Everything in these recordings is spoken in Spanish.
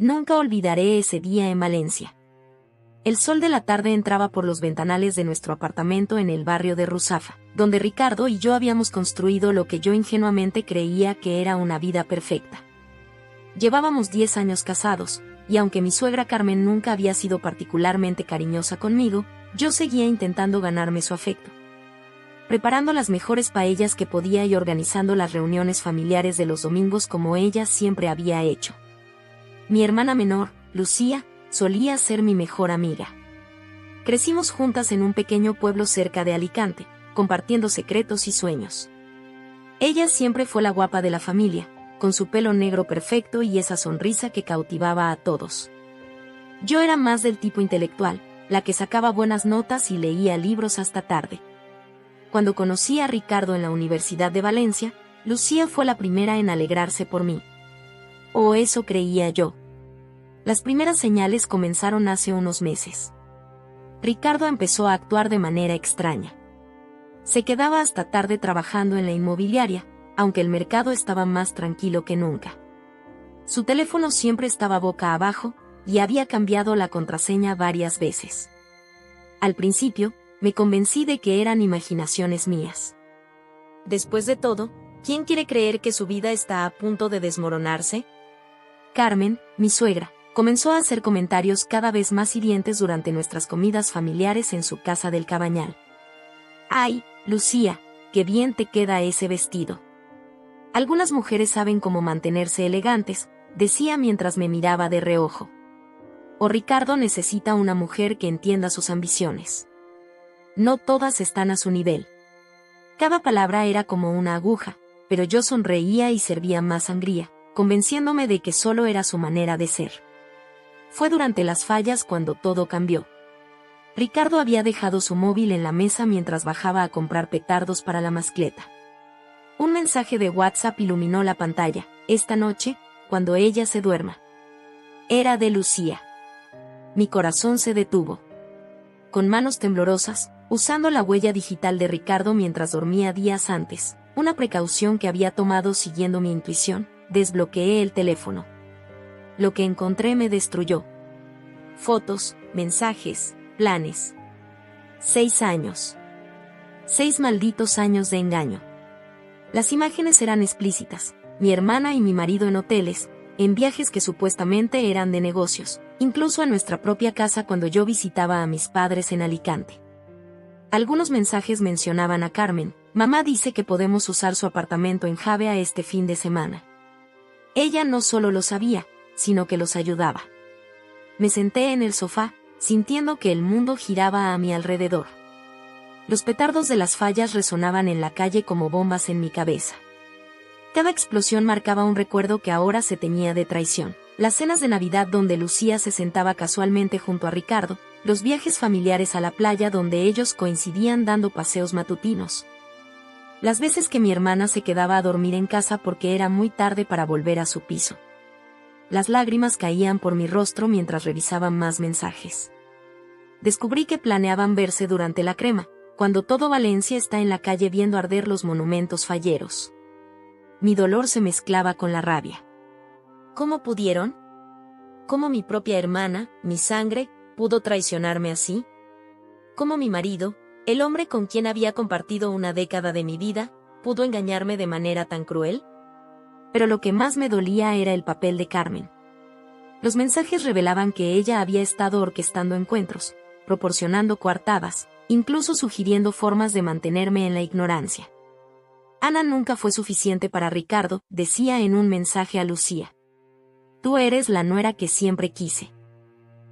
Nunca olvidaré ese día en Valencia. El sol de la tarde entraba por los ventanales de nuestro apartamento en el barrio de Ruzafa, donde Ricardo y yo habíamos construido lo que yo ingenuamente creía que era una vida perfecta. Llevábamos 10 años casados, y aunque mi suegra Carmen nunca había sido particularmente cariñosa conmigo, yo seguía intentando ganarme su afecto. Preparando las mejores paellas que podía y organizando las reuniones familiares de los domingos como ella siempre había hecho. Mi hermana menor, Lucía, solía ser mi mejor amiga. Crecimos juntas en un pequeño pueblo cerca de Alicante, compartiendo secretos y sueños. Ella siempre fue la guapa de la familia, con su pelo negro perfecto y esa sonrisa que cautivaba a todos. Yo era más del tipo intelectual, la que sacaba buenas notas y leía libros hasta tarde. Cuando conocí a Ricardo en la Universidad de Valencia, Lucía fue la primera en alegrarse por mí. O eso creía yo. Las primeras señales comenzaron hace unos meses. Ricardo empezó a actuar de manera extraña. Se quedaba hasta tarde trabajando en la inmobiliaria, aunque el mercado estaba más tranquilo que nunca. Su teléfono siempre estaba boca abajo, y había cambiado la contraseña varias veces. Al principio, me convencí de que eran imaginaciones mías. Después de todo, ¿quién quiere creer que su vida está a punto de desmoronarse? Carmen, mi suegra, comenzó a hacer comentarios cada vez más hirientes durante nuestras comidas familiares en su casa del Cabañal. ¡Ay, Lucía, qué bien te queda ese vestido! Algunas mujeres saben cómo mantenerse elegantes, decía mientras me miraba de reojo. O Ricardo necesita una mujer que entienda sus ambiciones. No todas están a su nivel. Cada palabra era como una aguja, pero yo sonreía y servía más sangría, convenciéndome de que solo era su manera de ser. Fue durante las fallas cuando todo cambió. Ricardo había dejado su móvil en la mesa mientras bajaba a comprar petardos para la mascleta. Un mensaje de WhatsApp iluminó la pantalla. Esta noche, cuando ella se duerma. Era de Lucía. Mi corazón se detuvo. Con manos temblorosas, usando la huella digital de Ricardo mientras dormía días antes, una precaución que había tomado siguiendo mi intuición, desbloqueé el teléfono. Lo que encontré me destruyó. Fotos, mensajes, planes. 6 años. 6 malditos años de engaño. Las imágenes eran explícitas, mi hermana y mi marido en hoteles, en viajes que supuestamente eran de negocios, incluso a nuestra propia casa cuando yo visitaba a mis padres en Alicante. Algunos mensajes mencionaban a Carmen. Mamá dice que podemos usar su apartamento en Javea este fin de semana. Ella no solo lo sabía, sino que los ayudaba. Me senté en el sofá, sintiendo que el mundo giraba a mi alrededor. Los petardos de las fallas resonaban en la calle como bombas en mi cabeza. Cada explosión marcaba un recuerdo que ahora se teñía de traición. Las cenas de Navidad donde Lucía se sentaba casualmente junto a Ricardo, los viajes familiares a la playa donde ellos coincidían dando paseos matutinos. Las veces que mi hermana se quedaba a dormir en casa porque era muy tarde para volver a su piso. Las lágrimas caían por mi rostro mientras revisaban más mensajes. Descubrí que planeaban verse durante la crema, cuando todo Valencia está en la calle viendo arder los monumentos falleros. Mi dolor se mezclaba con la rabia. ¿Cómo pudieron? ¿Cómo mi propia hermana, mi sangre, pudo traicionarme así? ¿Cómo mi marido, el hombre con quien había compartido una década de mi vida, pudo engañarme de manera tan cruel? Pero lo que más me dolía era el papel de Carmen. Los mensajes revelaban que ella había estado orquestando encuentros, proporcionando coartadas, incluso sugiriendo formas de mantenerme en la ignorancia. Ana nunca fue suficiente para Ricardo, decía en un mensaje a Lucía. Tú eres la nuera que siempre quise.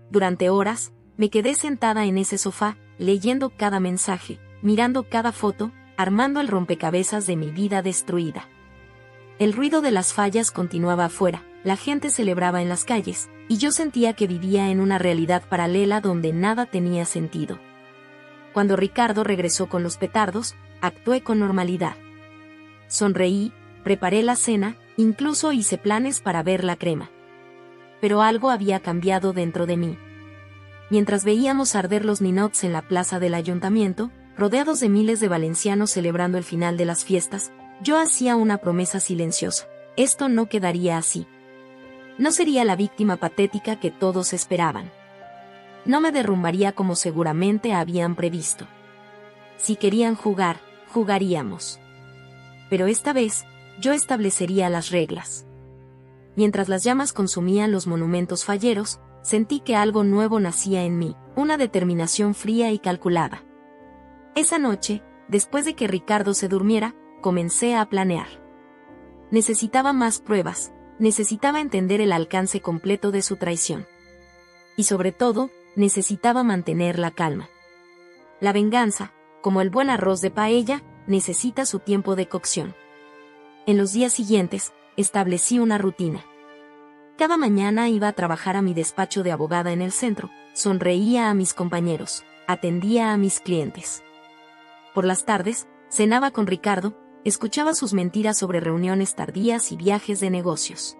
Durante horas, me quedé sentada en ese sofá, leyendo cada mensaje, mirando cada foto, armando el rompecabezas de mi vida destruida. El ruido de las fallas continuaba afuera, la gente celebraba en las calles, y yo sentía que vivía en una realidad paralela donde nada tenía sentido. Cuando Ricardo regresó con los petardos, actué con normalidad. Sonreí, preparé la cena, incluso hice planes para ver la crema. Pero algo había cambiado dentro de mí. Mientras veíamos arder los ninots en la plaza del ayuntamiento, rodeados de miles de valencianos celebrando el final de las fiestas, yo hacía una promesa silenciosa. Esto no quedaría así. No sería la víctima patética que todos esperaban. No me derrumbaría como seguramente habían previsto. Si querían jugar, jugaríamos. Pero esta vez, yo establecería las reglas. Mientras las llamas consumían los monumentos falleros, sentí que algo nuevo nacía en mí, una determinación fría y calculada. Esa noche, después de que Ricardo se durmiera, comencé a planear. Necesitaba más pruebas, necesitaba entender el alcance completo de su traición. Y sobre todo, necesitaba mantener la calma. La venganza, como el buen arroz de paella, necesita su tiempo de cocción. En los días siguientes, establecí una rutina. Cada mañana iba a trabajar a mi despacho de abogada en el centro, sonreía a mis compañeros, atendía a mis clientes. Por las tardes, cenaba con Ricardo, escuchaba sus mentiras sobre reuniones tardías y viajes de negocios.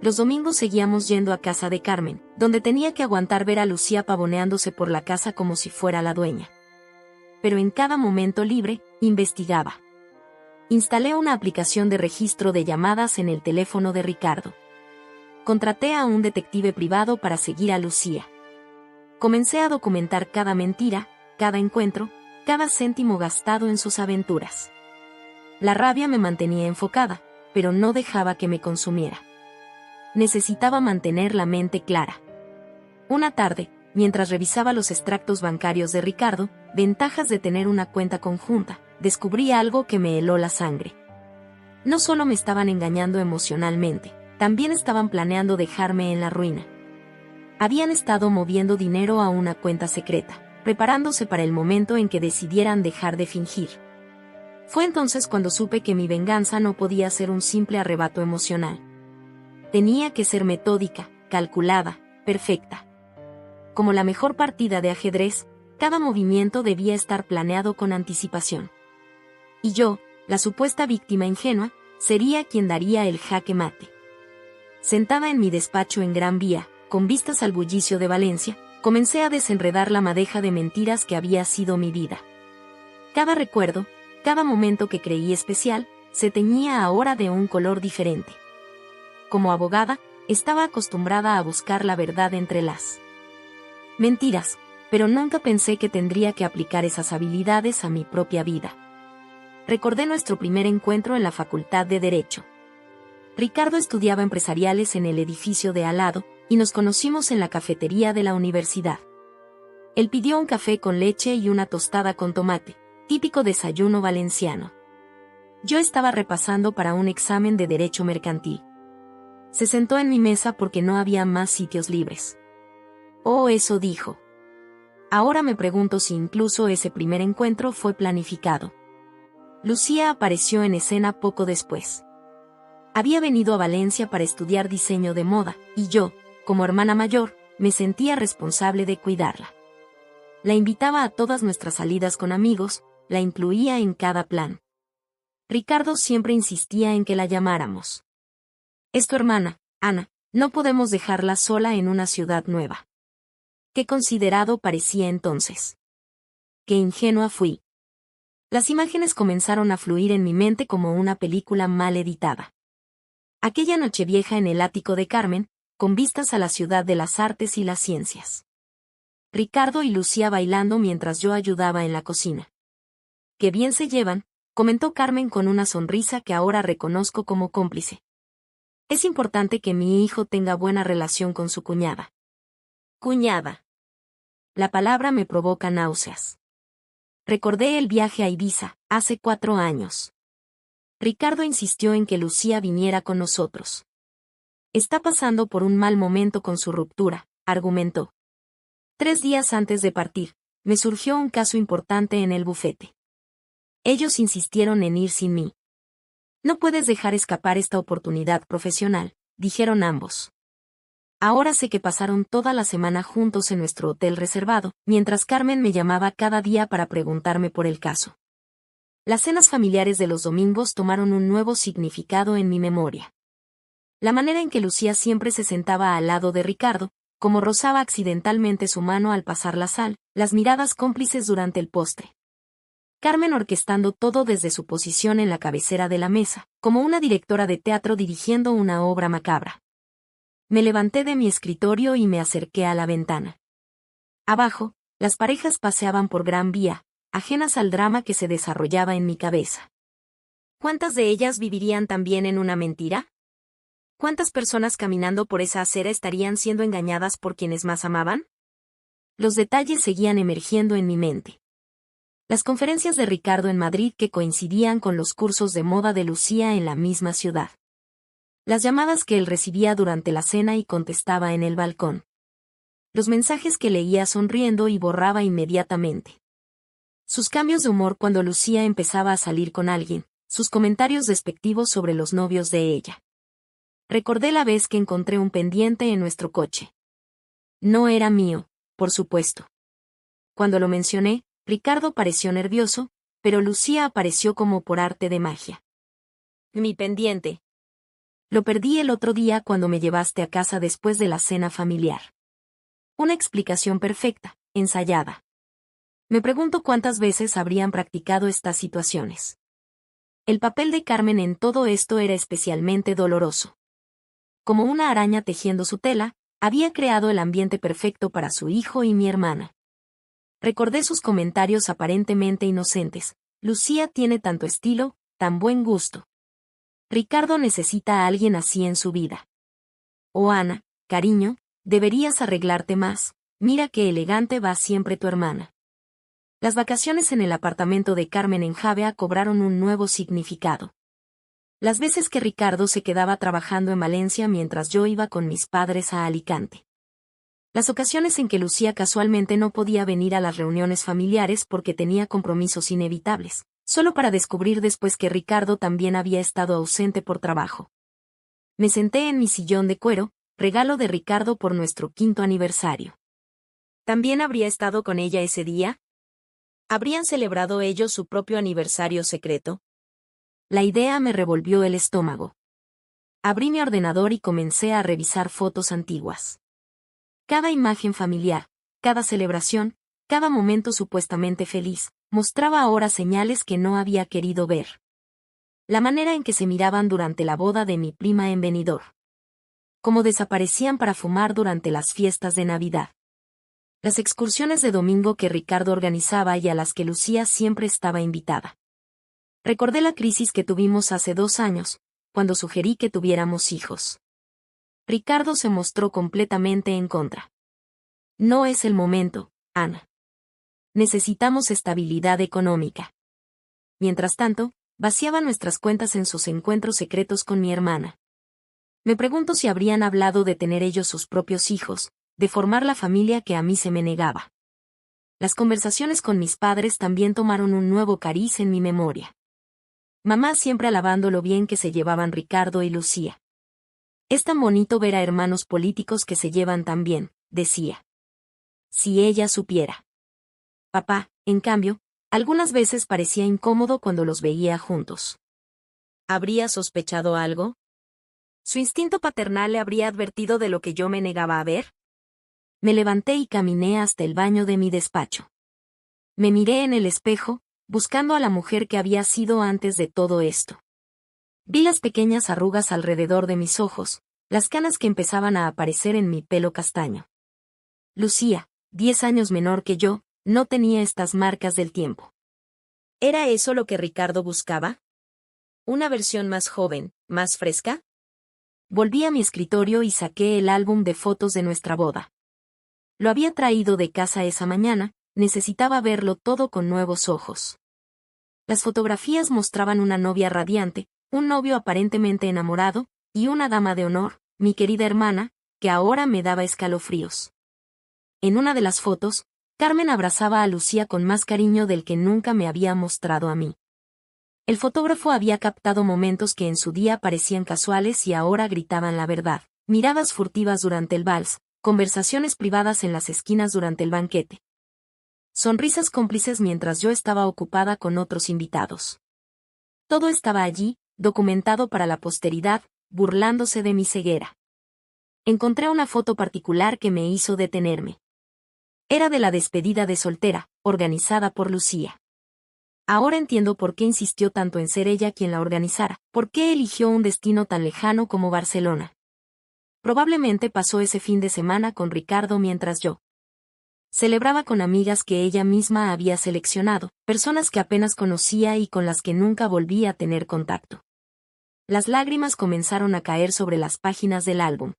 Los domingos seguíamos yendo a casa de Carmen, donde tenía que aguantar ver a Lucía pavoneándose por la casa como si fuera la dueña. Pero en cada momento libre, investigaba. Instalé una aplicación de registro de llamadas en el teléfono de Ricardo. Contraté a un detective privado para seguir a Lucía. Comencé a documentar cada mentira, cada encuentro, cada céntimo gastado en sus aventuras. La rabia me mantenía enfocada, pero no dejaba que me consumiera. Necesitaba mantener la mente clara. Una tarde, mientras revisaba los extractos bancarios de Ricardo, ventajas de tener una cuenta conjunta, descubrí algo que me heló la sangre. No solo me estaban engañando emocionalmente, también estaban planeando dejarme en la ruina. Habían estado moviendo dinero a una cuenta secreta, preparándose para el momento en que decidieran dejar de fingir. Fue entonces cuando supe que mi venganza no podía ser un simple arrebato emocional. Tenía que ser metódica, calculada, perfecta. Como la mejor partida de ajedrez, cada movimiento debía estar planeado con anticipación. Y yo, la supuesta víctima ingenua, sería quien daría el jaque mate. Sentada en mi despacho en Gran Vía, con vistas al bullicio de Valencia, comencé a desenredar la madeja de mentiras que había sido mi vida. Cada recuerdo, cada momento que creí especial, se teñía ahora de un color diferente. Como abogada, estaba acostumbrada a buscar la verdad entre las mentiras, pero nunca pensé que tendría que aplicar esas habilidades a mi propia vida. Recordé nuestro primer encuentro en la Facultad de Derecho. Ricardo estudiaba empresariales en el edificio de al lado, y nos conocimos en la cafetería de la universidad. Él pidió un café con leche y una tostada con tomate, típico desayuno valenciano. Yo estaba repasando para un examen de Derecho Mercantil. Se sentó en mi mesa porque no había más sitios libres. Oh, eso dijo. Ahora me pregunto si incluso ese primer encuentro fue planificado. Lucía apareció en escena poco después. Había venido a Valencia para estudiar diseño de moda, y yo, como hermana mayor, me sentía responsable de cuidarla. La invitaba a todas nuestras salidas con amigos, la incluía en cada plan. Ricardo siempre insistía en que la llamáramos. Es tu hermana, Ana, no podemos dejarla sola en una ciudad nueva. Qué considerado parecía entonces. Qué ingenua fui. Las imágenes comenzaron a fluir en mi mente como una película mal editada. Aquella nochevieja en el ático de Carmen, con vistas a la ciudad de las artes y las ciencias. Ricardo y Lucía bailando mientras yo ayudaba en la cocina. Qué bien se llevan, comentó Carmen con una sonrisa que ahora reconozco como cómplice. Es importante que mi hijo tenga buena relación con su cuñada. Cuñada. La palabra me provoca náuseas. Recordé el viaje a Ibiza, hace 4 años. Ricardo insistió en que Lucía viniera con nosotros. Está pasando por un mal momento con su ruptura, argumentó. 3 días antes de partir, me surgió un caso importante en el bufete. Ellos insistieron en ir sin mí. No puedes dejar escapar esta oportunidad profesional, dijeron ambos. Ahora sé que pasaron toda la semana juntos en nuestro hotel reservado, mientras Carmen me llamaba cada día para preguntarme por el caso. Las cenas familiares de los domingos tomaron un nuevo significado en mi memoria. La manera en que Lucía siempre se sentaba al lado de Ricardo, como rozaba accidentalmente su mano al pasar la sal, las miradas cómplices durante el postre. Carmen orquestando todo desde su posición en la cabecera de la mesa, como una directora de teatro dirigiendo una obra macabra. Me levanté de mi escritorio y me acerqué a la ventana. Abajo, las parejas paseaban por Gran Vía, ajenas al drama que se desarrollaba en mi cabeza. ¿Cuántas de ellas vivirían también en una mentira? ¿Cuántas personas caminando por esa acera estarían siendo engañadas por quienes más amaban? Los detalles seguían emergiendo en mi mente. Las conferencias de Ricardo en Madrid que coincidían con los cursos de moda de Lucía en la misma ciudad. Las llamadas que él recibía durante la cena y contestaba en el balcón. Los mensajes que leía sonriendo y borraba inmediatamente. Sus cambios de humor cuando Lucía empezaba a salir con alguien, sus comentarios despectivos sobre los novios de ella. Recordé la vez que encontré un pendiente en nuestro coche. No era mío, por supuesto. Cuando lo mencioné, Ricardo pareció nervioso, pero Lucía apareció como por arte de magia. Mi pendiente. Lo perdí el otro día cuando me llevaste a casa después de la cena familiar. Una explicación perfecta, ensayada. Me pregunto cuántas veces habrían practicado estas situaciones. El papel de Carmen en todo esto era especialmente doloroso. Como una araña tejiendo su tela, había creado el ambiente perfecto para su hijo y mi hermana. Recordé sus comentarios aparentemente inocentes. Lucía tiene tanto estilo, tan buen gusto. Ricardo necesita a alguien así en su vida. Oh Ana, cariño, deberías arreglarte más, mira qué elegante va siempre tu hermana. Las vacaciones en el apartamento de Carmen en Javea cobraron un nuevo significado. Las veces que Ricardo se quedaba trabajando en Valencia mientras yo iba con mis padres a Alicante. Las ocasiones en que Lucía casualmente no podía venir a las reuniones familiares porque tenía compromisos inevitables, solo para descubrir después que Ricardo también había estado ausente por trabajo. Me senté en mi sillón de cuero, regalo de Ricardo por nuestro 5º aniversario. ¿También habría estado con ella ese día? ¿Habrían celebrado ellos su propio aniversario secreto? La idea me revolvió el estómago. Abrí mi ordenador y comencé a revisar fotos antiguas. Cada imagen familiar, cada celebración, cada momento supuestamente feliz, mostraba ahora señales que no había querido ver. La manera en que se miraban durante la boda de mi prima en Benidorm. Cómo desaparecían para fumar durante las fiestas de Navidad. Las excursiones de domingo que Ricardo organizaba y a las que Lucía siempre estaba invitada. Recordé la crisis que tuvimos hace 2 años, cuando sugerí que tuviéramos hijos. Ricardo se mostró completamente en contra. No es el momento, Ana. Necesitamos estabilidad económica. Mientras tanto, vaciaba nuestras cuentas en sus encuentros secretos con mi hermana. Me pregunto si habrían hablado de tener ellos sus propios hijos, de formar la familia que a mí se me negaba. Las conversaciones con mis padres también tomaron un nuevo cariz en mi memoria. Mamá siempre alabando lo bien que se llevaban Ricardo y Lucía. Es tan bonito ver a hermanos políticos que se llevan tan bien, decía. Si ella supiera. Papá, en cambio, algunas veces parecía incómodo cuando los veía juntos. ¿Habría sospechado algo? ¿Su instinto paternal le habría advertido de lo que yo me negaba a ver? Me levanté y caminé hasta el baño de mi despacho. Me miré en el espejo, buscando a la mujer que había sido antes de todo esto. Vi las pequeñas arrugas alrededor de mis ojos, las canas que empezaban a aparecer en mi pelo castaño. Lucía, 10 años menor que yo, no tenía estas marcas del tiempo. ¿Era eso lo que Ricardo buscaba? ¿Una versión más joven, más fresca? Volví a mi escritorio y saqué el álbum de fotos de nuestra boda. Lo había traído de casa esa mañana, necesitaba verlo todo con nuevos ojos. Las fotografías mostraban una novia radiante, un novio aparentemente enamorado, y una dama de honor, mi querida hermana, que ahora me daba escalofríos. En una de las fotos, Carmen abrazaba a Lucía con más cariño del que nunca me había mostrado a mí. El fotógrafo había captado momentos que en su día parecían casuales y ahora gritaban la verdad, miradas furtivas durante el vals, conversaciones privadas en las esquinas durante el banquete. Sonrisas cómplices mientras yo estaba ocupada con otros invitados. Todo estaba allí, documentado para la posteridad, burlándose de mi ceguera. Encontré una foto particular que me hizo detenerme. Era de la despedida de soltera, organizada por Lucía. Ahora entiendo por qué insistió tanto en ser ella quien la organizara, por qué eligió un destino tan lejano como Barcelona. Probablemente pasó ese fin de semana con Ricardo mientras yo celebraba con amigas que ella misma había seleccionado, personas que apenas conocía y con las que nunca volví a tener contacto. Las lágrimas comenzaron a caer sobre las páginas del álbum.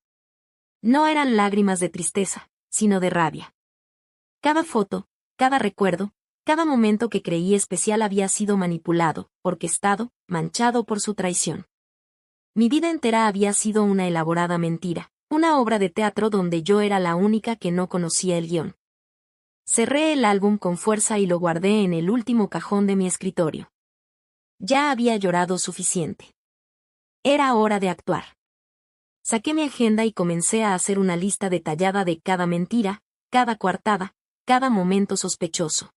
No eran lágrimas de tristeza, sino de rabia. Cada foto, cada recuerdo, cada momento que creí especial había sido manipulado, orquestado, manchado por su traición. Mi vida entera había sido una elaborada mentira, una obra de teatro donde yo era la única que no conocía el guión. Cerré el álbum con fuerza y lo guardé en el último cajón de mi escritorio. Ya había llorado suficiente. Era hora de actuar. Saqué mi agenda y comencé a hacer una lista detallada de cada mentira, cada coartada, cada momento sospechoso.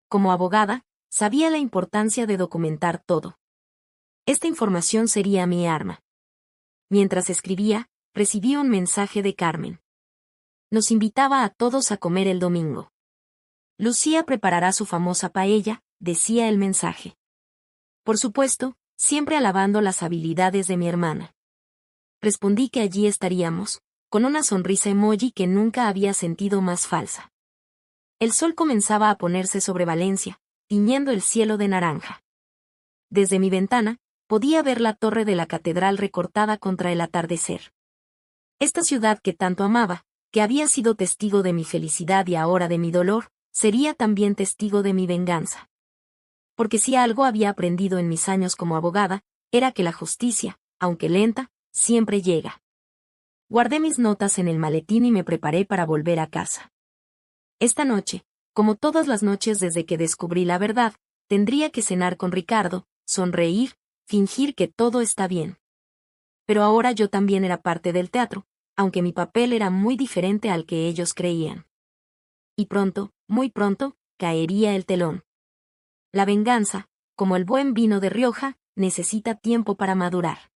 Como abogada, sabía la importancia de documentar todo. Esta información sería mi arma. Mientras escribía, recibí un mensaje de Carmen. Nos invitaba a todos a comer el domingo. Lucía preparará su famosa paella, decía el mensaje. Por supuesto, siempre alabando las habilidades de mi hermana. Respondí que allí estaríamos, con una sonrisa emoji que nunca había sentido más falsa. El sol comenzaba a ponerse sobre Valencia, tiñendo el cielo de naranja. Desde mi ventana, podía ver la torre de la catedral recortada contra el atardecer. Esta ciudad que tanto amaba, que había sido testigo de mi felicidad y ahora de mi dolor, sería también testigo de mi venganza. Porque si algo había aprendido en mis años como abogada, era que la justicia, aunque lenta, siempre llega. Guardé mis notas en el maletín y me preparé para volver a casa. Esta noche, como todas las noches desde que descubrí la verdad, tendría que cenar con Ricardo, sonreír, fingir que todo está bien. Pero ahora yo también era parte del teatro, aunque mi papel era muy diferente al que ellos creían. Y pronto, muy pronto, caería el telón. La venganza, como el buen vino de Rioja, necesita tiempo para madurar.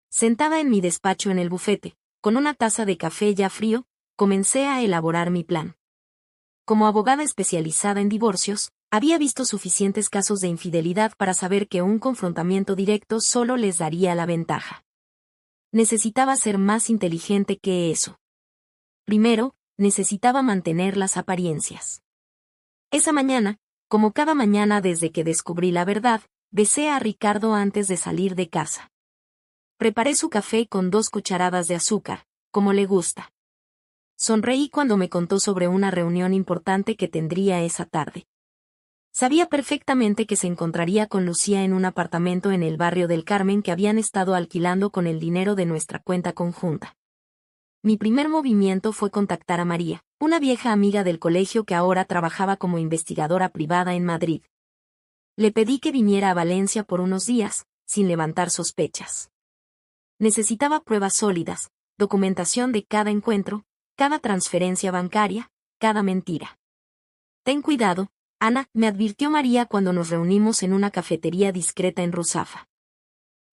Sentada en mi despacho en el bufete, con una taza de café ya frío, comencé a elaborar mi plan. Como abogada especializada en divorcios, había visto suficientes casos de infidelidad para saber que un confrontamiento directo solo les daría la ventaja. Necesitaba ser más inteligente que eso. Primero, necesitaba mantener las apariencias. Esa mañana, como cada mañana desde que descubrí la verdad, besé a Ricardo antes de salir de casa. Preparé su café con 2 cucharadas de azúcar, como le gusta. Sonreí cuando me contó sobre una reunión importante que tendría esa tarde. Sabía perfectamente que se encontraría con Lucía en un apartamento en el barrio del Carmen que habían estado alquilando con el dinero de nuestra cuenta conjunta. Mi primer movimiento fue contactar a María, una vieja amiga del colegio que ahora trabajaba como investigadora privada en Madrid. Le pedí que viniera a Valencia por unos días, sin levantar sospechas. Necesitaba pruebas sólidas, documentación de cada encuentro, cada transferencia bancaria, cada mentira. Ten cuidado, Ana, me advirtió María cuando nos reunimos en una cafetería discreta en Ruzafa.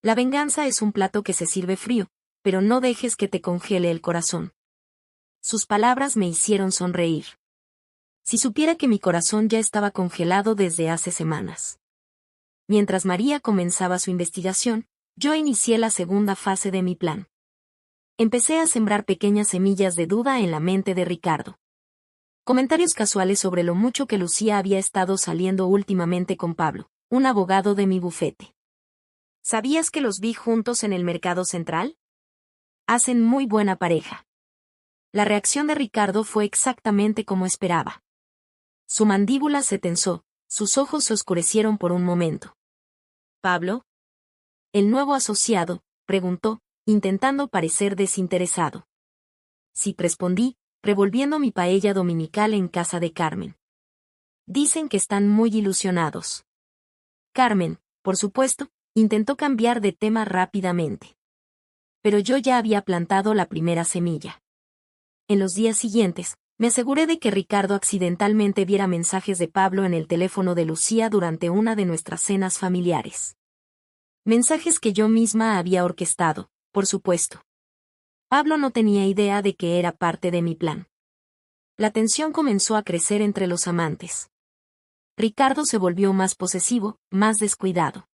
La venganza es un plato que se sirve frío, pero no dejes que te congele el corazón. Sus palabras me hicieron sonreír. Si supiera que mi corazón ya estaba congelado desde hace semanas. Mientras María comenzaba su investigación, yo inicié la segunda fase de mi plan. Empecé a sembrar pequeñas semillas de duda en la mente de Ricardo. Comentarios casuales sobre lo mucho que Lucía había estado saliendo últimamente con Pablo, un abogado de mi bufete. ¿Sabías que los vi juntos en el Mercado Central? Hacen muy buena pareja. La reacción de Ricardo fue exactamente como esperaba. Su mandíbula se tensó, sus ojos se oscurecieron por un momento. ¿Pablo? ¿El nuevo asociado?, preguntó, intentando parecer desinteresado. Sí, respondí, revolviendo mi paella dominical en casa de Carmen. Dicen que están muy ilusionados. Carmen, por supuesto, intentó cambiar de tema rápidamente. Pero yo ya había plantado la primera semilla. En los días siguientes, me aseguré de que Ricardo accidentalmente viera mensajes de Pablo en el teléfono de Lucía durante una de nuestras cenas familiares. Mensajes que yo misma había orquestado, por supuesto. Pablo no tenía idea de que era parte de mi plan. La tensión comenzó a crecer entre los amantes. Ricardo se volvió más posesivo, más descuidado.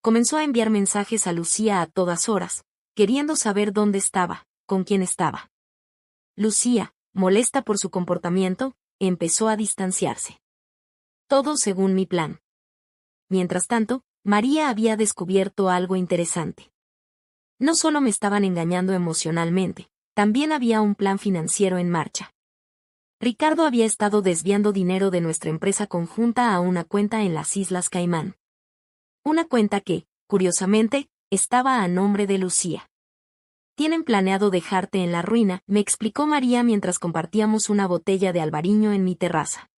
Comenzó a enviar mensajes a Lucía a todas horas, queriendo saber dónde estaba, con quién estaba. Lucía, molesta por su comportamiento, empezó a distanciarse. Todo según mi plan. Mientras tanto, María había descubierto algo interesante. No solo me estaban engañando emocionalmente, también había un plan financiero en marcha. Ricardo había estado desviando dinero de nuestra empresa conjunta a una cuenta en las Islas Caimán. Una cuenta que, curiosamente, estaba a nombre de Lucía. Tienen planeado dejarte en la ruina, me explicó María mientras compartíamos una botella de albariño en mi terraza.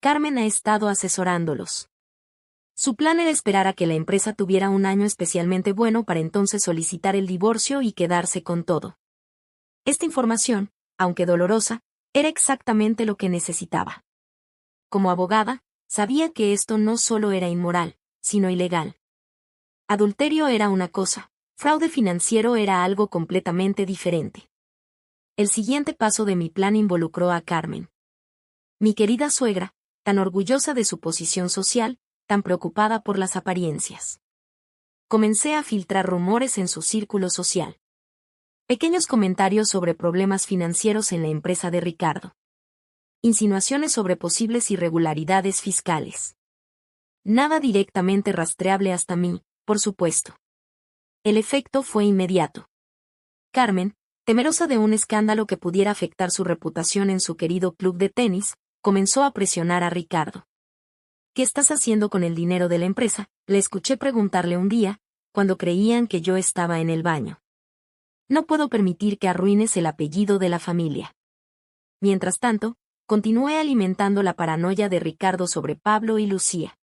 Carmen ha estado asesorándolos. Su plan era esperar a que la empresa tuviera un año especialmente bueno para entonces solicitar el divorcio y quedarse con todo. Esta información, aunque dolorosa, era exactamente lo que necesitaba. Como abogada, sabía que esto no solo era inmoral, sino ilegal. Adulterio era una cosa, fraude financiero era algo completamente diferente. El siguiente paso de mi plan involucró a Carmen. Mi querida suegra, tan orgullosa de su posición social, tan preocupada por las apariencias. Comencé a filtrar rumores en su círculo social. Pequeños comentarios sobre problemas financieros en la empresa de Ricardo. Insinuaciones sobre posibles irregularidades fiscales. Nada directamente rastreable hasta mí, por supuesto. El efecto fue inmediato. Carmen, temerosa de un escándalo que pudiera afectar su reputación en su querido club de tenis, comenzó a presionar a Ricardo. ¿Qué estás haciendo con el dinero de la empresa?, le escuché preguntarle un día, cuando creían que yo estaba en el baño. No puedo permitir que arruines el apellido de la familia. Mientras tanto, continué alimentando la paranoia de Ricardo sobre Pablo y Lucía.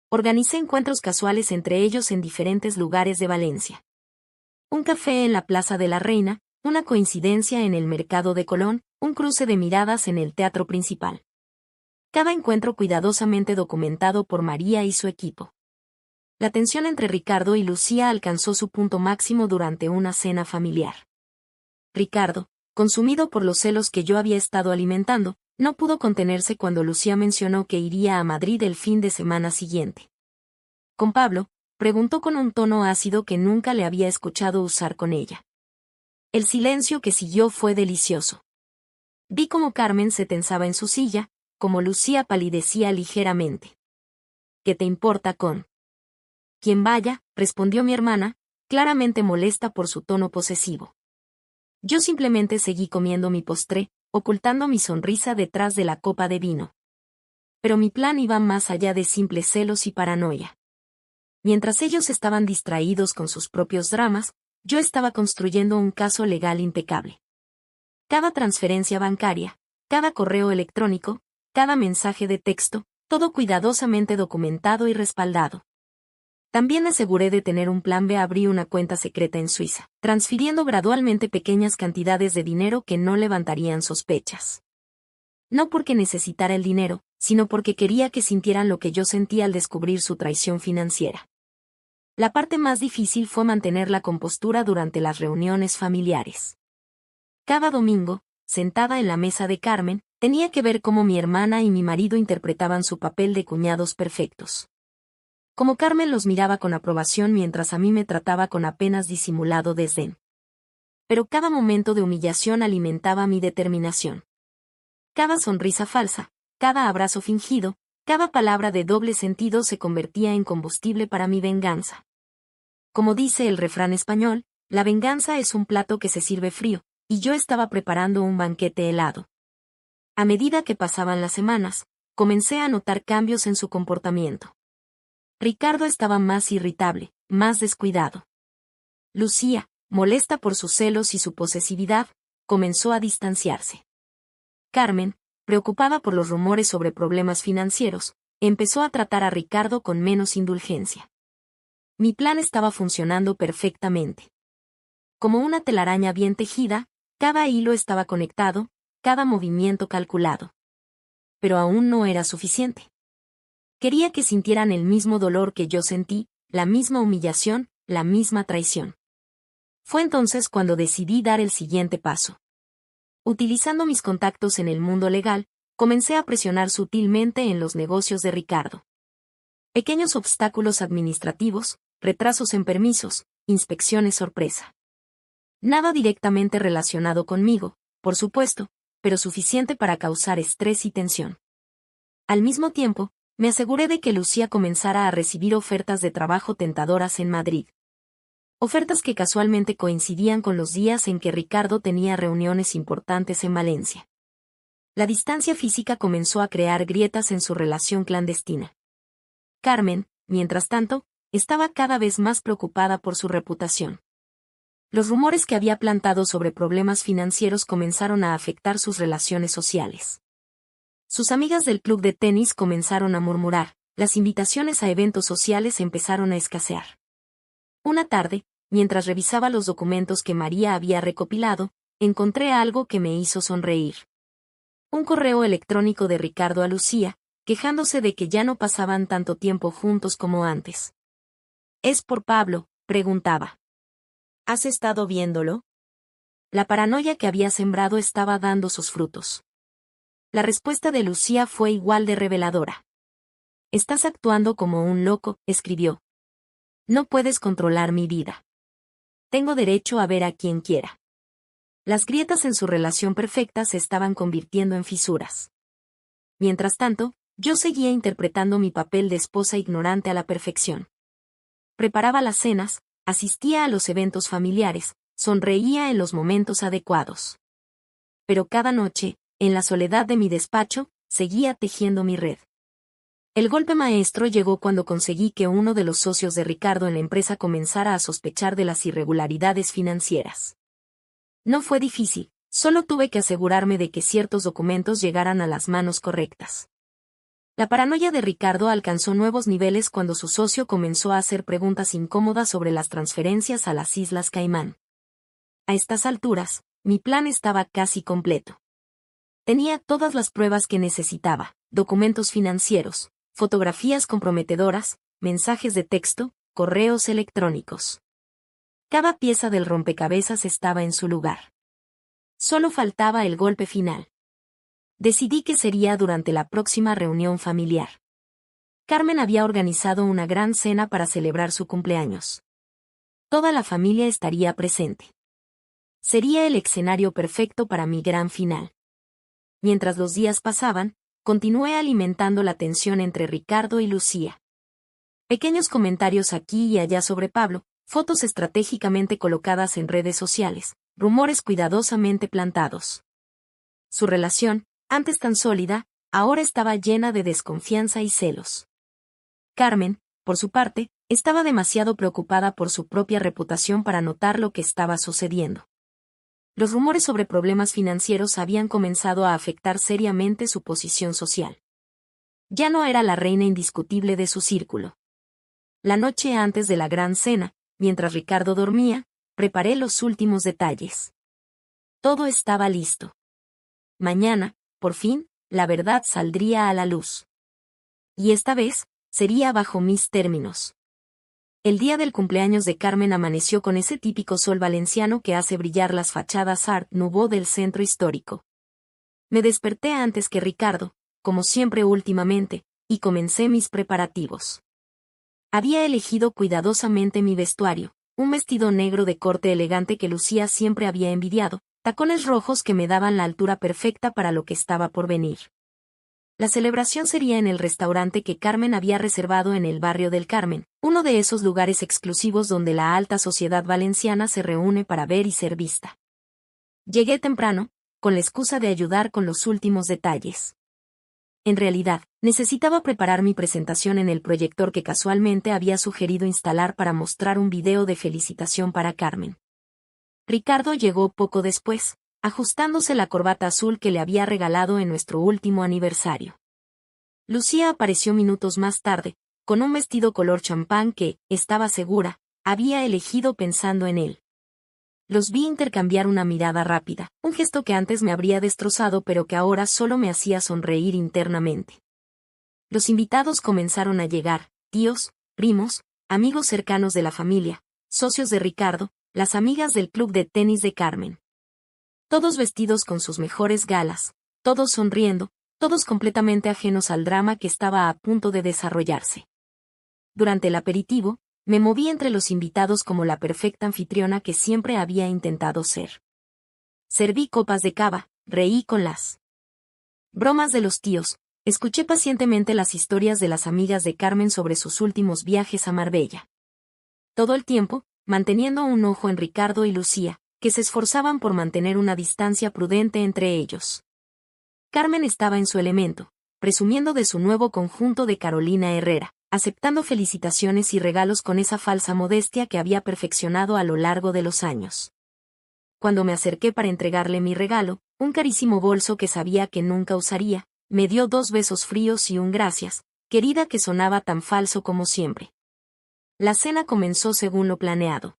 Organicé encuentros casuales entre ellos en diferentes lugares de Valencia. Un café en la Plaza de la Reina, una coincidencia en el Mercado de Colón, un cruce de miradas en el Teatro Principal. Cada encuentro cuidadosamente documentado por María y su equipo. La tensión entre Ricardo y Lucía alcanzó su punto máximo durante una cena familiar. Ricardo, consumido por los celos que yo había estado alimentando, no pudo contenerse cuando Lucía mencionó que iría a Madrid el fin de semana siguiente. Con Pablo, preguntó con un tono ácido que nunca le había escuchado usar con ella. El silencio que siguió fue delicioso. Vi cómo Carmen se tensaba en su silla, como Lucía palidecía ligeramente. ¿Qué te importa con? Quien vaya, respondió mi hermana, claramente molesta por su tono posesivo. Yo simplemente seguí comiendo mi postre, ocultando mi sonrisa detrás de la copa de vino. Pero mi plan iba más allá de simples celos y paranoia. Mientras ellos estaban distraídos con sus propios dramas, yo estaba construyendo un caso legal impecable. Cada transferencia bancaria, cada correo electrónico, cada mensaje de texto, todo cuidadosamente documentado y respaldado. También aseguré de tener un plan B. Abrí una cuenta secreta en Suiza, transfiriendo gradualmente pequeñas cantidades de dinero que no levantarían sospechas. No porque necesitara el dinero, sino porque quería que sintieran lo que yo sentía al descubrir su traición financiera. La parte más difícil fue mantener la compostura durante las reuniones familiares. Cada domingo, sentada en la mesa de Carmen, tenía que ver cómo mi hermana y mi marido interpretaban su papel de cuñados perfectos. Como Carmen los miraba con aprobación mientras a mí me trataba con apenas disimulado desdén. Pero cada momento de humillación alimentaba mi determinación. Cada sonrisa falsa, cada abrazo fingido, cada palabra de doble sentido se convertía en combustible para mi venganza. Como dice el refrán español, la venganza es un plato que se sirve frío, y yo estaba preparando un banquete helado. A medida que pasaban las semanas, comencé a notar cambios en su comportamiento. Ricardo estaba más irritable, más descuidado. Lucía, molesta por sus celos y su posesividad, comenzó a distanciarse. Carmen, preocupada por los rumores sobre problemas financieros, empezó a tratar a Ricardo con menos indulgencia. Mi plan estaba funcionando perfectamente. Como una telaraña bien tejida, cada hilo estaba conectado, cada movimiento calculado. Pero aún no era suficiente. Quería que sintieran el mismo dolor que yo sentí, la misma humillación, la misma traición. Fue entonces cuando decidí dar el siguiente paso. Utilizando mis contactos en el mundo legal, comencé a presionar sutilmente en los negocios de Ricardo. Pequeños obstáculos administrativos, retrasos en permisos, inspecciones sorpresa. Nada directamente relacionado conmigo, por supuesto, pero suficiente para causar estrés y tensión. Al mismo tiempo, me aseguré de que Lucía comenzara a recibir ofertas de trabajo tentadoras en Madrid. Ofertas que casualmente coincidían con los días en que Ricardo tenía reuniones importantes en Valencia. La distancia física comenzó a crear grietas en su relación clandestina. Carmen, mientras tanto, estaba cada vez más preocupada por su reputación. Los rumores que había plantado sobre problemas financieros comenzaron a afectar sus relaciones sociales. Sus amigas del club de tenis comenzaron a murmurar, las invitaciones a eventos sociales empezaron a escasear. Una tarde, mientras revisaba los documentos que María había recopilado, encontré algo que me hizo sonreír. Un correo electrónico de Ricardo a Lucía, quejándose de que ya no pasaban tanto tiempo juntos como antes. ¿Es por Pablo?, preguntaba. ¿Has estado viéndolo? La paranoia que había sembrado estaba dando sus frutos. La respuesta de Lucía fue igual de reveladora. Estás actuando como un loco, escribió. No puedes controlar mi vida. Tengo derecho a ver a quien quiera. Las grietas en su relación perfecta se estaban convirtiendo en fisuras. Mientras tanto, yo seguía interpretando mi papel de esposa ignorante a la perfección. Preparaba las cenas, asistía a los eventos familiares, sonreía en los momentos adecuados. Pero cada noche, en la soledad de mi despacho, seguía tejiendo mi red. El golpe maestro llegó cuando conseguí que uno de los socios de Ricardo en la empresa comenzara a sospechar de las irregularidades financieras. No fue difícil, solo tuve que asegurarme de que ciertos documentos llegaran a las manos correctas. La paranoia de Ricardo alcanzó nuevos niveles cuando su socio comenzó a hacer preguntas incómodas sobre las transferencias a las Islas Caimán. A estas alturas, mi plan estaba casi completo. Tenía todas las pruebas que necesitaba, documentos financieros, fotografías comprometedoras, mensajes de texto, correos electrónicos. Cada pieza del rompecabezas estaba en su lugar. Solo faltaba el golpe final. Decidí que sería durante la próxima reunión familiar. Carmen había organizado una gran cena para celebrar su cumpleaños. Toda la familia estaría presente. Sería el escenario perfecto para mi gran final. Mientras los días pasaban, continué alimentando la tensión entre Ricardo y Lucía. Pequeños comentarios aquí y allá sobre Pablo, fotos estratégicamente colocadas en redes sociales, rumores cuidadosamente plantados. Su relación, antes tan sólida, ahora estaba llena de desconfianza y celos. Carmen, por su parte, estaba demasiado preocupada por su propia reputación para notar lo que estaba sucediendo. Los rumores sobre problemas financieros habían comenzado a afectar seriamente su posición social. Ya no era la reina indiscutible de su círculo. La noche antes de la gran cena, mientras Ricardo dormía, preparé los últimos detalles. Todo estaba listo. Mañana, por fin, la verdad saldría a la luz. Y esta vez, sería bajo mis términos. El día del cumpleaños de Carmen amaneció con ese típico sol valenciano que hace brillar las fachadas Art Nouveau del centro histórico. Me desperté antes que Ricardo, como siempre últimamente, y comencé mis preparativos. Había elegido cuidadosamente mi vestuario, un vestido negro de corte elegante que Lucía siempre había envidiado, tacones rojos que me daban la altura perfecta para lo que estaba por venir. La celebración sería en el restaurante que Carmen había reservado en el barrio del Carmen, uno de esos lugares exclusivos donde la alta sociedad valenciana se reúne para ver y ser vista. Llegué temprano, con la excusa de ayudar con los últimos detalles. En realidad, necesitaba preparar mi presentación en el proyector que casualmente había sugerido instalar para mostrar un video de felicitación para Carmen. Ricardo llegó poco después, ajustándose la corbata azul que le había regalado en nuestro último aniversario. Lucía apareció minutos más tarde, con un vestido color champán que, estaba segura, había elegido pensando en él. Los vi intercambiar una mirada rápida, un gesto que antes me habría destrozado pero que ahora solo me hacía sonreír internamente. Los invitados comenzaron a llegar, tíos, primos, amigos cercanos de la familia, socios de Ricardo, las amigas del club de tenis de Carmen. Todos vestidos con sus mejores galas, todos sonriendo, todos completamente ajenos al drama que estaba a punto de desarrollarse. Durante el aperitivo, Me moví entre los invitados como la perfecta anfitriona que siempre había intentado ser. Serví copas de cava, reí con las bromas de los tíos, escuché pacientemente las historias de las amigas de Carmen sobre sus últimos viajes a Marbella. Todo el tiempo, manteniendo un ojo en Ricardo y Lucía, que se esforzaban por mantener una distancia prudente entre ellos. Carmen estaba en su elemento, presumiendo de su nuevo conjunto de Carolina Herrera, aceptando felicitaciones y regalos con esa falsa modestia que había perfeccionado a lo largo de los años. Cuando me acerqué para entregarle mi regalo, un carísimo bolso que sabía que nunca usaría, me dio 2 besos fríos y un gracias, querida, que sonaba tan falso como siempre. La cena comenzó según lo planeado.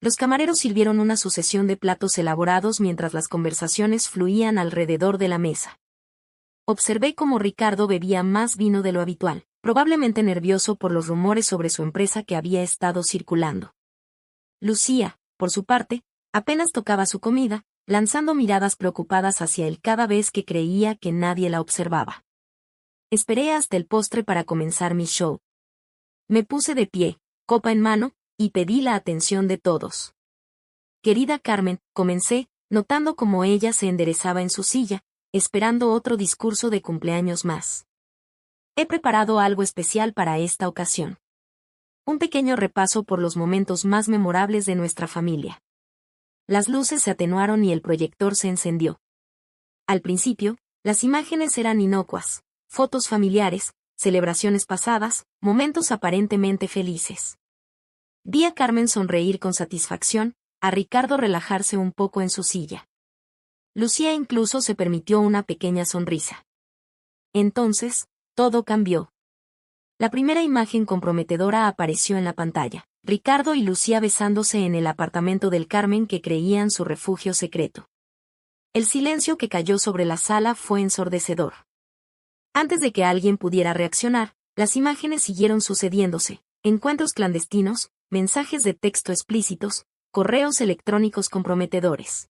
Los camareros sirvieron una sucesión de platos elaborados mientras las conversaciones fluían alrededor de la mesa. Observé cómo Ricardo bebía más vino de lo habitual, probablemente nervioso por los rumores sobre su empresa que había estado circulando. Lucía, por su parte, apenas tocaba su comida, lanzando miradas preocupadas hacia él cada vez que creía que nadie la observaba. Esperé hasta el postre para comenzar mi show. Me puse de pie, copa en mano, y pedí la atención de todos. Querida Carmen, comencé, notando cómo ella se enderezaba en su silla, esperando otro discurso de cumpleaños más. He preparado algo especial para esta ocasión. Un pequeño repaso por los momentos más memorables de nuestra familia. Las luces se atenuaron y el proyector se encendió. Al principio, las imágenes eran inocuas, fotos familiares, celebraciones pasadas, momentos aparentemente felices. Vi a Carmen sonreír con satisfacción, a Ricardo relajarse un poco en su silla. Lucía incluso se permitió una pequeña sonrisa. Entonces, todo cambió. La primera imagen comprometedora apareció en la pantalla. Ricardo y Lucía besándose en el apartamento del Carmen que creían su refugio secreto. El silencio que cayó sobre la sala fue ensordecedor. Antes de que alguien pudiera reaccionar, las imágenes siguieron sucediéndose: encuentros clandestinos, mensajes de texto explícitos, correos electrónicos comprometedores.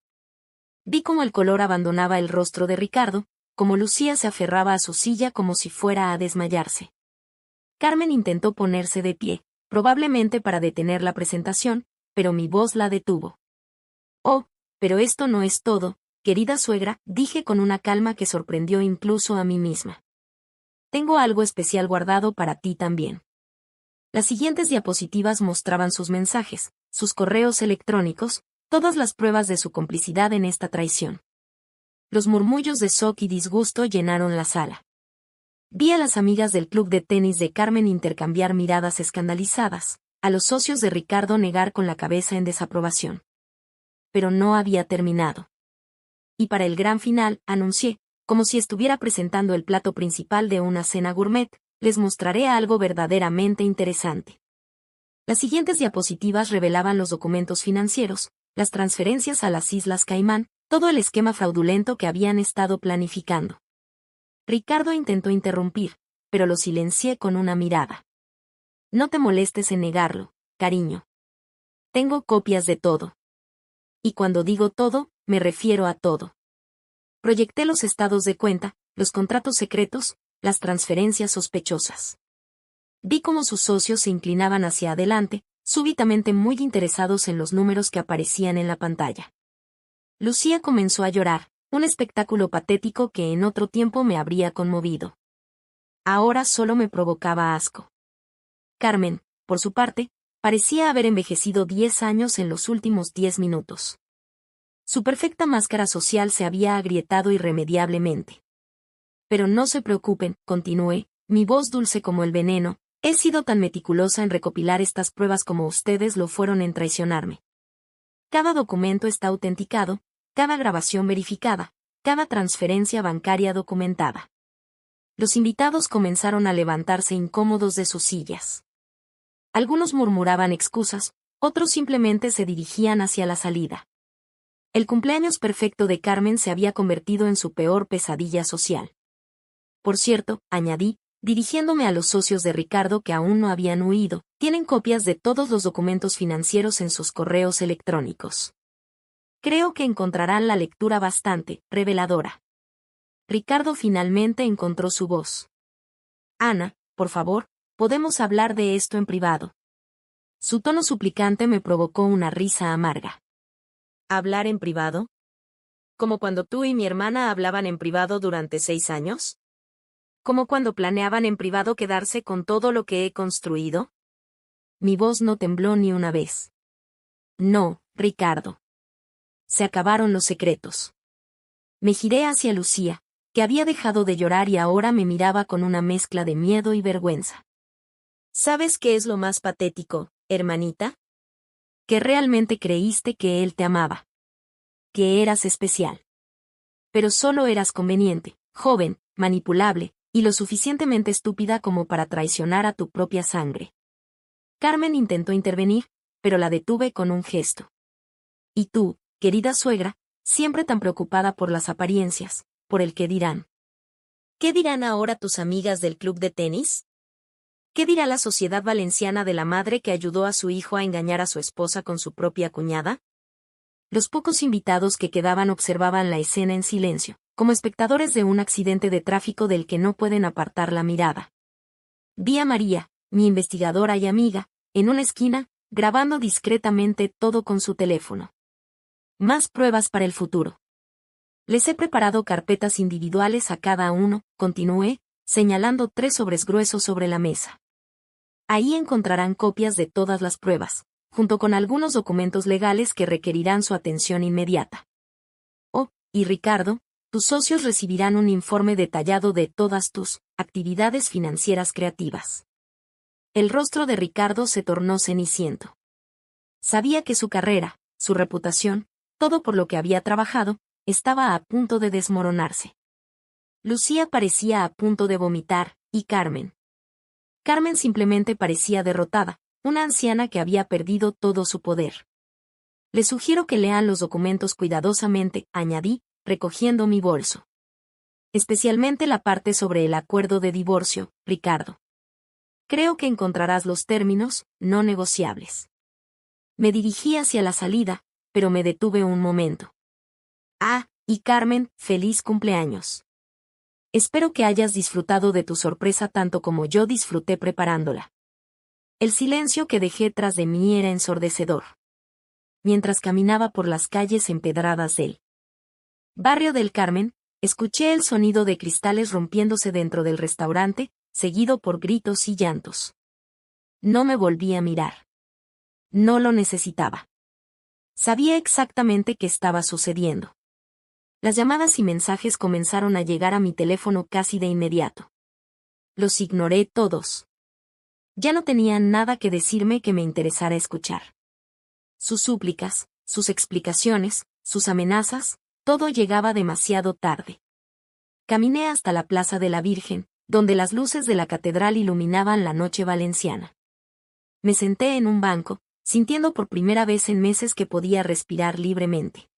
Vi cómo el color abandonaba el rostro de Ricardo, como Lucía se aferraba a su silla como si fuera a desmayarse. Carmen intentó ponerse de pie, probablemente para detener la presentación, pero mi voz la detuvo. Oh, pero esto no es todo, querida suegra, dije con una calma que sorprendió incluso a mí misma. Tengo algo especial guardado para ti también. Las siguientes diapositivas mostraban sus mensajes, sus correos electrónicos, todas las pruebas de su complicidad en esta traición. Los murmullos de shock y disgusto llenaron la sala. Vi a las amigas del club de tenis de Carmen intercambiar miradas escandalizadas, a los socios de Ricardo negar con la cabeza en desaprobación. Pero no había terminado. Y para el gran final, anuncié, como si estuviera presentando el plato principal de una cena gourmet, les mostraré algo verdaderamente interesante. Las siguientes diapositivas revelaban los documentos financieros, las transferencias a las Islas Caimán, todo el esquema fraudulento que habían estado planificando. Ricardo intentó interrumpir, pero lo silencié con una mirada. No te molestes en negarlo, cariño. Tengo copias de todo. Y cuando digo todo, me refiero a todo. Proyecté los estados de cuenta, los contratos secretos, las transferencias sospechosas. Vi cómo sus socios se inclinaban hacia adelante, súbitamente muy interesados en los números que aparecían en la pantalla. Lucía comenzó a llorar, un espectáculo patético que en otro tiempo me habría conmovido. Ahora solo me provocaba asco. Carmen, por su parte, parecía haber envejecido 10 años en los últimos 10 minutos. Su perfecta máscara social se había agrietado irremediablemente. Pero no se preocupen, continué, mi voz dulce como el veneno, he sido tan meticulosa en recopilar estas pruebas como ustedes lo fueron en traicionarme. Cada documento está autenticado, cada grabación verificada, cada transferencia bancaria documentada. Los invitados comenzaron a levantarse incómodos de sus sillas. Algunos murmuraban excusas, otros simplemente se dirigían hacia la salida. El cumpleaños perfecto de Carmen se había convertido en su peor pesadilla social. Por cierto, añadí, dirigiéndome a los socios de Ricardo que aún no habían huido, tienen copias de todos los documentos financieros en sus correos electrónicos. Creo que encontrarán la lectura bastante reveladora. Ricardo finalmente encontró su voz. Ana, por favor, podemos hablar de esto en privado. Su tono suplicante me provocó una risa amarga. ¿Hablar en privado? ¿Como cuando tú y mi hermana hablaban en privado durante 6 años? ¿Como cuando planeaban en privado quedarse con todo lo que he construido? Mi voz no tembló ni una vez. No, Ricardo. Se acabaron los secretos. Me giré hacia Lucía, que había dejado de llorar y ahora me miraba con una mezcla de miedo y vergüenza. ¿Sabes qué es lo más patético, hermanita? Que realmente creíste que él te amaba. Que eras especial. Pero solo eras conveniente, joven, manipulable, y lo suficientemente estúpida como para traicionar a tu propia sangre. Carmen intentó intervenir, pero la detuve con un gesto. Y tú, querida suegra, siempre tan preocupada por las apariencias, por el qué dirán. ¿Qué dirán ahora tus amigas del club de tenis? ¿Qué dirá la sociedad valenciana de la madre que ayudó a su hijo a engañar a su esposa con su propia cuñada? Los pocos invitados que quedaban observaban la escena en silencio, como espectadores de un accidente de tráfico del que no pueden apartar la mirada. Vi a María, mi investigadora y amiga, en una esquina, grabando discretamente todo con su teléfono. Más pruebas para el futuro. Les he preparado carpetas individuales a cada uno, continué, señalando 3 sobres gruesos sobre la mesa. Ahí encontrarán copias de todas las pruebas, junto con algunos documentos legales que requerirán su atención inmediata. Oh, y Ricardo, tus socios recibirán un informe detallado de todas tus actividades financieras creativas. El rostro de Ricardo se tornó ceniciento. Sabía que su carrera, su reputación, todo por lo que había trabajado, estaba a punto de desmoronarse. Lucía parecía a punto de vomitar, y Carmen. Carmen simplemente parecía derrotada, una anciana que había perdido todo su poder. Les sugiero que lean los documentos cuidadosamente, añadí, recogiendo mi bolso. Especialmente la parte sobre el acuerdo de divorcio, Ricardo. Creo que encontrarás los términos, no negociables. Me dirigí hacia la salida, pero me detuve un momento. Ah, y Carmen, feliz cumpleaños. Espero que hayas disfrutado de tu sorpresa tanto como yo disfruté preparándola. El silencio que dejé tras de mí era ensordecedor. Mientras caminaba por las calles empedradas del barrio del Carmen, escuché el sonido de cristales rompiéndose dentro del restaurante, seguido por gritos y llantos. No me volví a mirar. No lo necesitaba. Sabía exactamente qué estaba sucediendo. Las llamadas y mensajes comenzaron a llegar a mi teléfono casi de inmediato. Los ignoré todos. Ya no tenían nada que decirme que me interesara escuchar. Sus súplicas, sus explicaciones, sus amenazas, todo llegaba demasiado tarde. Caminé hasta la Plaza de la Virgen, donde las luces de la catedral iluminaban la noche valenciana. Me senté en un banco, sintiendo por primera vez en meses que podía respirar libremente.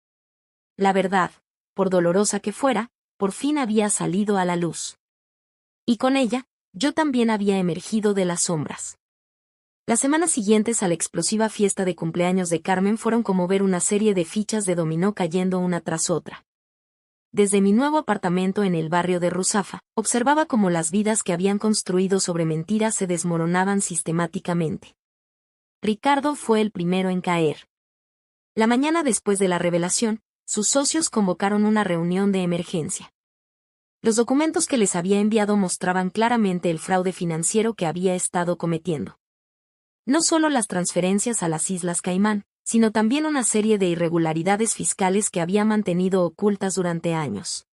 La verdad, por dolorosa que fuera, por fin había salido a la luz. Y con ella, yo también había emergido de las sombras. Las semanas siguientes a la explosiva fiesta de cumpleaños de Carmen fueron como ver una serie de fichas de dominó cayendo una tras otra. Desde mi nuevo apartamento en el barrio de Ruzafa, observaba cómo las vidas que habían construido sobre mentiras se desmoronaban sistemáticamente. Ricardo fue el primero en caer. La mañana después de la revelación, sus socios convocaron una reunión de emergencia. Los documentos que les había enviado mostraban claramente el fraude financiero que había estado cometiendo. No solo las transferencias a las Islas Caimán, sino también una serie de irregularidades fiscales que había mantenido ocultas durante años.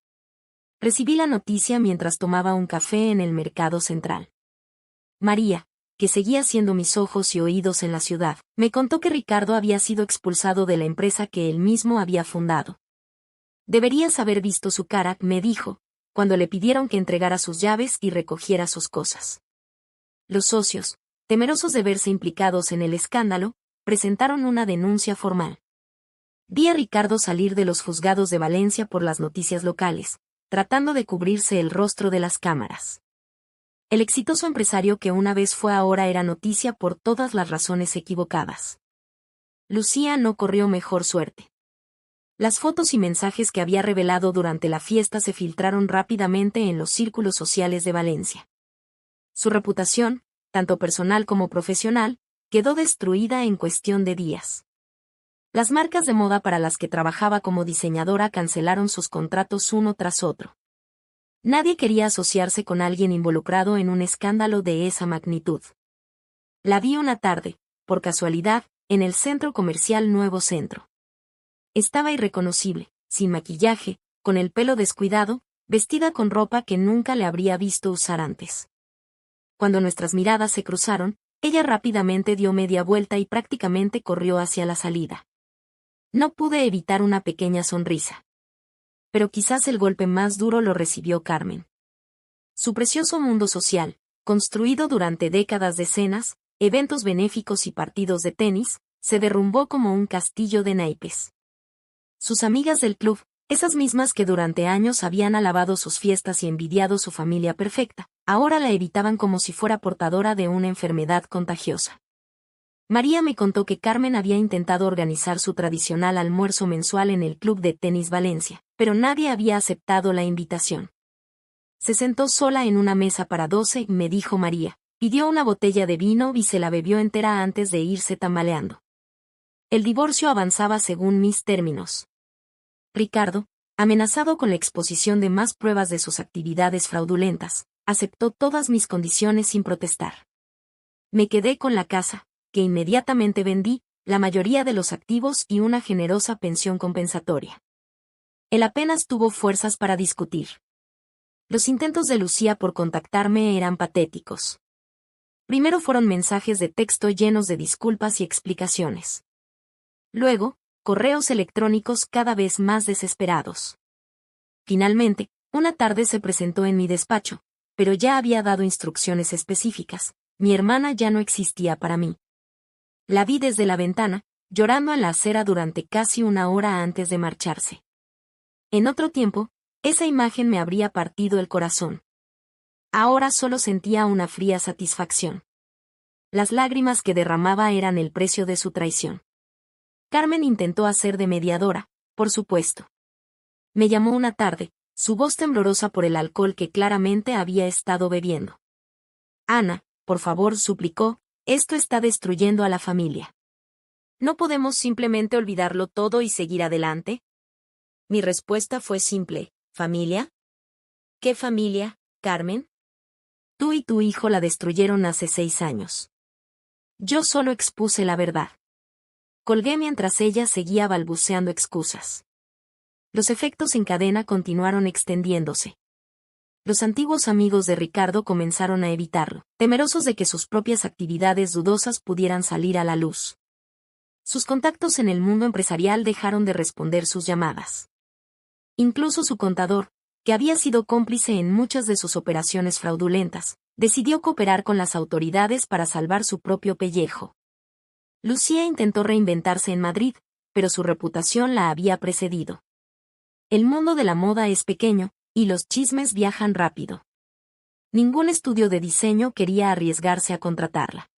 Recibí la noticia mientras tomaba un café en el Mercado Central. María, que seguía siendo mis ojos y oídos en la ciudad, me contó que Ricardo había sido expulsado de la empresa que él mismo había fundado. Deberías haber visto su cara, me dijo, cuando le pidieron que entregara sus llaves y recogiera sus cosas. Los socios, temerosos de verse implicados en el escándalo, presentaron una denuncia formal. Vi a Ricardo salir de los juzgados de Valencia por las noticias locales, tratando de cubrirse el rostro de las cámaras. El exitoso empresario que una vez fue ahora era noticia por todas las razones equivocadas. Lucía no corrió mejor suerte. Las fotos y mensajes que había revelado durante la fiesta se filtraron rápidamente en los círculos sociales de Valencia. Su reputación, tanto personal como profesional, quedó destruida en cuestión de días. Las marcas de moda para las que trabajaba como diseñadora cancelaron sus contratos uno tras otro. Nadie quería asociarse con alguien involucrado en un escándalo de esa magnitud. La vi una tarde, por casualidad, en el centro comercial Nuevo Centro. Estaba irreconocible, sin maquillaje, con el pelo descuidado, vestida con ropa que nunca le habría visto usar antes. Cuando nuestras miradas se cruzaron, ella rápidamente dio media vuelta y prácticamente corrió hacia la salida. No pude evitar una pequeña sonrisa. Pero quizás el golpe más duro lo recibió Carmen. Su precioso mundo social, construido durante décadas de cenas, eventos benéficos y partidos de tenis, se derrumbó como un castillo de naipes. Sus amigas del club, esas mismas que durante años habían alabado sus fiestas y envidiado su familia perfecta, ahora la evitaban como si fuera portadora de una enfermedad contagiosa. María me contó que Carmen había intentado organizar su tradicional almuerzo mensual en el Club de Tenis Valencia, pero nadie había aceptado la invitación. Se sentó sola en una mesa para 12, me dijo María, pidió una botella de vino y se la bebió entera antes de irse tambaleando. El divorcio avanzaba según mis términos. Ricardo, amenazado con la exposición de más pruebas de sus actividades fraudulentas, aceptó todas mis condiciones sin protestar. Me quedé con la casa, que inmediatamente vendí, la mayoría de los activos y una generosa pensión compensatoria. Él apenas tuvo fuerzas para discutir. Los intentos de Lucía por contactarme eran patéticos. Primero fueron mensajes de texto llenos de disculpas y explicaciones. Luego, correos electrónicos cada vez más desesperados. Finalmente, una tarde se presentó en mi despacho, pero ya había dado instrucciones específicas. Mi hermana ya no existía para mí. La vi desde la ventana, llorando en la acera durante casi una hora antes de marcharse. En otro tiempo, esa imagen me habría partido el corazón. Ahora solo sentía una fría satisfacción. Las lágrimas que derramaba eran el precio de su traición. Carmen intentó hacer de mediadora, por supuesto. Me llamó una tarde, su voz temblorosa por el alcohol que claramente había estado bebiendo. Ana, por favor, suplicó, esto está destruyendo a la familia. ¿No podemos simplemente olvidarlo todo y seguir adelante? Mi respuesta fue simple, ¿familia? ¿Qué familia, Carmen? Tú y tu hijo la destruyeron hace 6 años. Yo solo expuse la verdad. Colgué mientras ella seguía balbuceando excusas. Los efectos en cadena continuaron extendiéndose. Los antiguos amigos de Ricardo comenzaron a evitarlo, temerosos de que sus propias actividades dudosas pudieran salir a la luz. Sus contactos en el mundo empresarial dejaron de responder sus llamadas. Incluso su contador, que había sido cómplice en muchas de sus operaciones fraudulentas, decidió cooperar con las autoridades para salvar su propio pellejo. Lucía intentó reinventarse en Madrid, pero su reputación la había precedido. El mundo de la moda es pequeño, y los chismes viajan rápido. Ningún estudio de diseño quería arriesgarse a contratarla.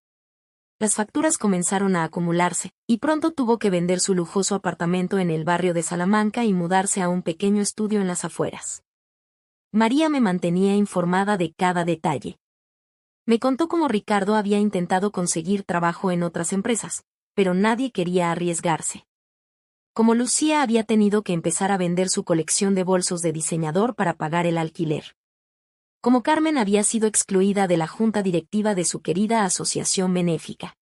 Las facturas comenzaron a acumularse, y pronto tuvo que vender su lujoso apartamento en el barrio de Salamanca y mudarse a un pequeño estudio en las afueras. María me mantenía informada de cada detalle. Me contó cómo Ricardo había intentado conseguir trabajo en otras empresas, pero nadie quería arriesgarse. Como Lucía había tenido que empezar a vender su colección de bolsos de diseñador para pagar el alquiler. Como Carmen había sido excluida de la junta directiva de su querida asociación benéfica.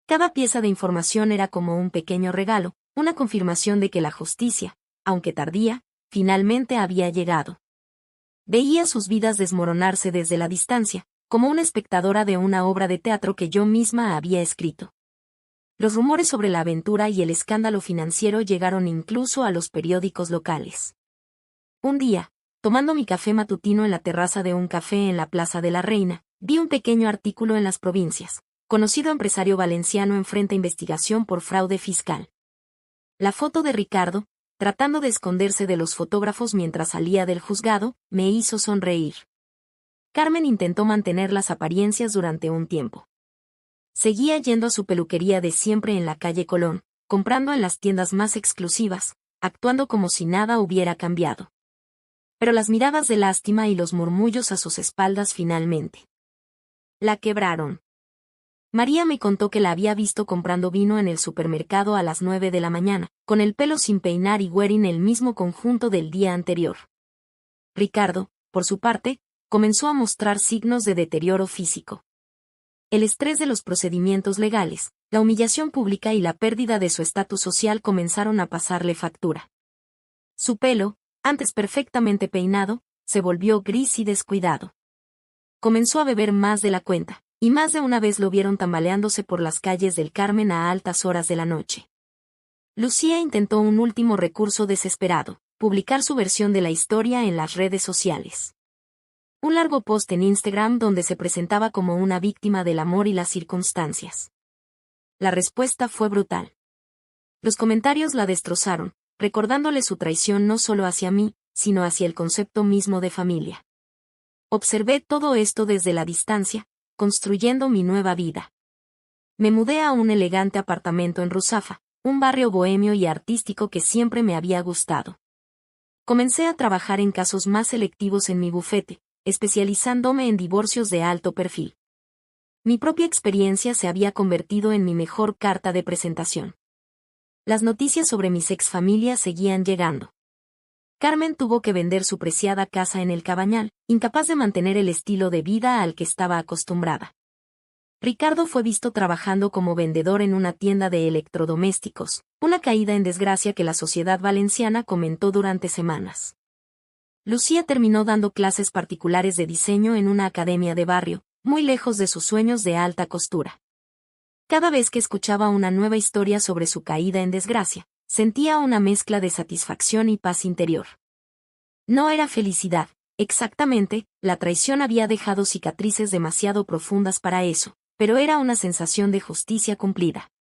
Cada pieza de información era como un pequeño regalo, una confirmación de que la justicia, aunque tardía, finalmente había llegado. Veía sus vidas desmoronarse desde la distancia, como una espectadora de una obra de teatro que yo misma había escrito. Los rumores sobre la aventura y el escándalo financiero llegaron incluso a los periódicos locales. Un día, tomando mi café matutino en la terraza de un café en la Plaza de la Reina, vi un pequeño artículo en Las Provincias. Conocido empresario valenciano enfrenta investigación por fraude fiscal. La foto de Ricardo, tratando de esconderse de los fotógrafos mientras salía del juzgado, me hizo sonreír. Carmen intentó mantener las apariencias durante un tiempo. Seguía yendo a su peluquería de siempre en la calle Colón, comprando en las tiendas más exclusivas, actuando como si nada hubiera cambiado. Pero las miradas de lástima y los murmullos a sus espaldas finalmente la quebraron. María me contó que la había visto comprando vino en el supermercado a las 9 de la mañana, con el pelo sin peinar y wearing el mismo conjunto del día anterior. Ricardo, por su parte, comenzó a mostrar signos de deterioro físico. El estrés de los procedimientos legales, la humillación pública y la pérdida de su estatus social comenzaron a pasarle factura. Su pelo, antes perfectamente peinado, se volvió gris y descuidado. Comenzó a beber más de la cuenta, y más de una vez lo vieron tambaleándose por las calles del Carmen a altas horas de la noche. Lucía intentó un último recurso desesperado, publicar su versión de la historia en las redes sociales. Un largo post en Instagram donde se presentaba como una víctima del amor y las circunstancias. La respuesta fue brutal. Los comentarios la destrozaron, recordándole su traición no solo hacia mí, sino hacia el concepto mismo de familia. Observé todo esto desde la distancia, construyendo mi nueva vida. Me mudé a un elegante apartamento en Ruzafa, un barrio bohemio y artístico que siempre me había gustado. Comencé a trabajar en casos más selectivos en mi bufete, especializándome en divorcios de alto perfil. Mi propia experiencia se había convertido en mi mejor carta de presentación. Las noticias sobre mis exfamilias seguían llegando. Carmen tuvo que vender su preciada casa en el Cabañal, incapaz de mantener el estilo de vida al que estaba acostumbrada. Ricardo fue visto trabajando como vendedor en una tienda de electrodomésticos, una caída en desgracia que la sociedad valenciana comentó durante semanas. Lucía terminó dando clases particulares de diseño en una academia de barrio, muy lejos de sus sueños de alta costura. Cada vez que escuchaba una nueva historia sobre su caída en desgracia, sentía una mezcla de satisfacción y paz interior. No era felicidad, exactamente, la traición había dejado cicatrices demasiado profundas para eso, pero era una sensación de justicia cumplida.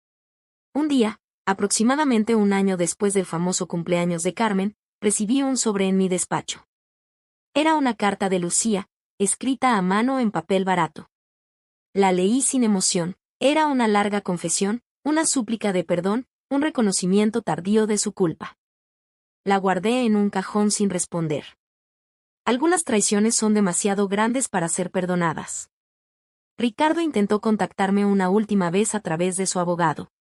Un día, aproximadamente un año después del famoso cumpleaños de Carmen, recibí un sobre en mi despacho. Era una carta de Lucía, escrita a mano en papel barato. La leí sin emoción, era una larga confesión, una súplica de perdón, un reconocimiento tardío de su culpa. La guardé en un cajón sin responder. Algunas traiciones son demasiado grandes para ser perdonadas. Ricardo intentó contactarme una última vez a través de su abogado.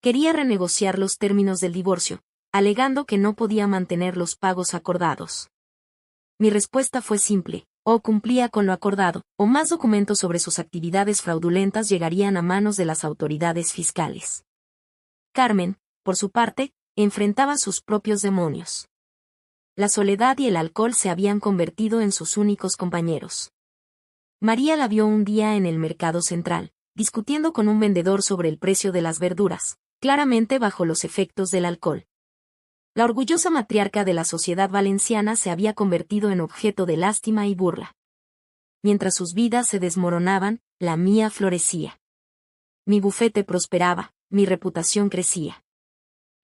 Quería renegociar los términos del divorcio, alegando que no podía mantener los pagos acordados. Mi respuesta fue simple: o cumplía con lo acordado, o más documentos sobre sus actividades fraudulentas llegarían a manos de las autoridades fiscales. Carmen, por su parte, enfrentaba sus propios demonios. La soledad y el alcohol se habían convertido en sus únicos compañeros. María la vio un día en el mercado central, discutiendo con un vendedor sobre el precio de las verduras, claramente bajo los efectos del alcohol. La orgullosa matriarca de la sociedad valenciana se había convertido en objeto de lástima y burla. Mientras sus vidas se desmoronaban, la mía florecía. Mi bufete prosperaba, mi reputación crecía.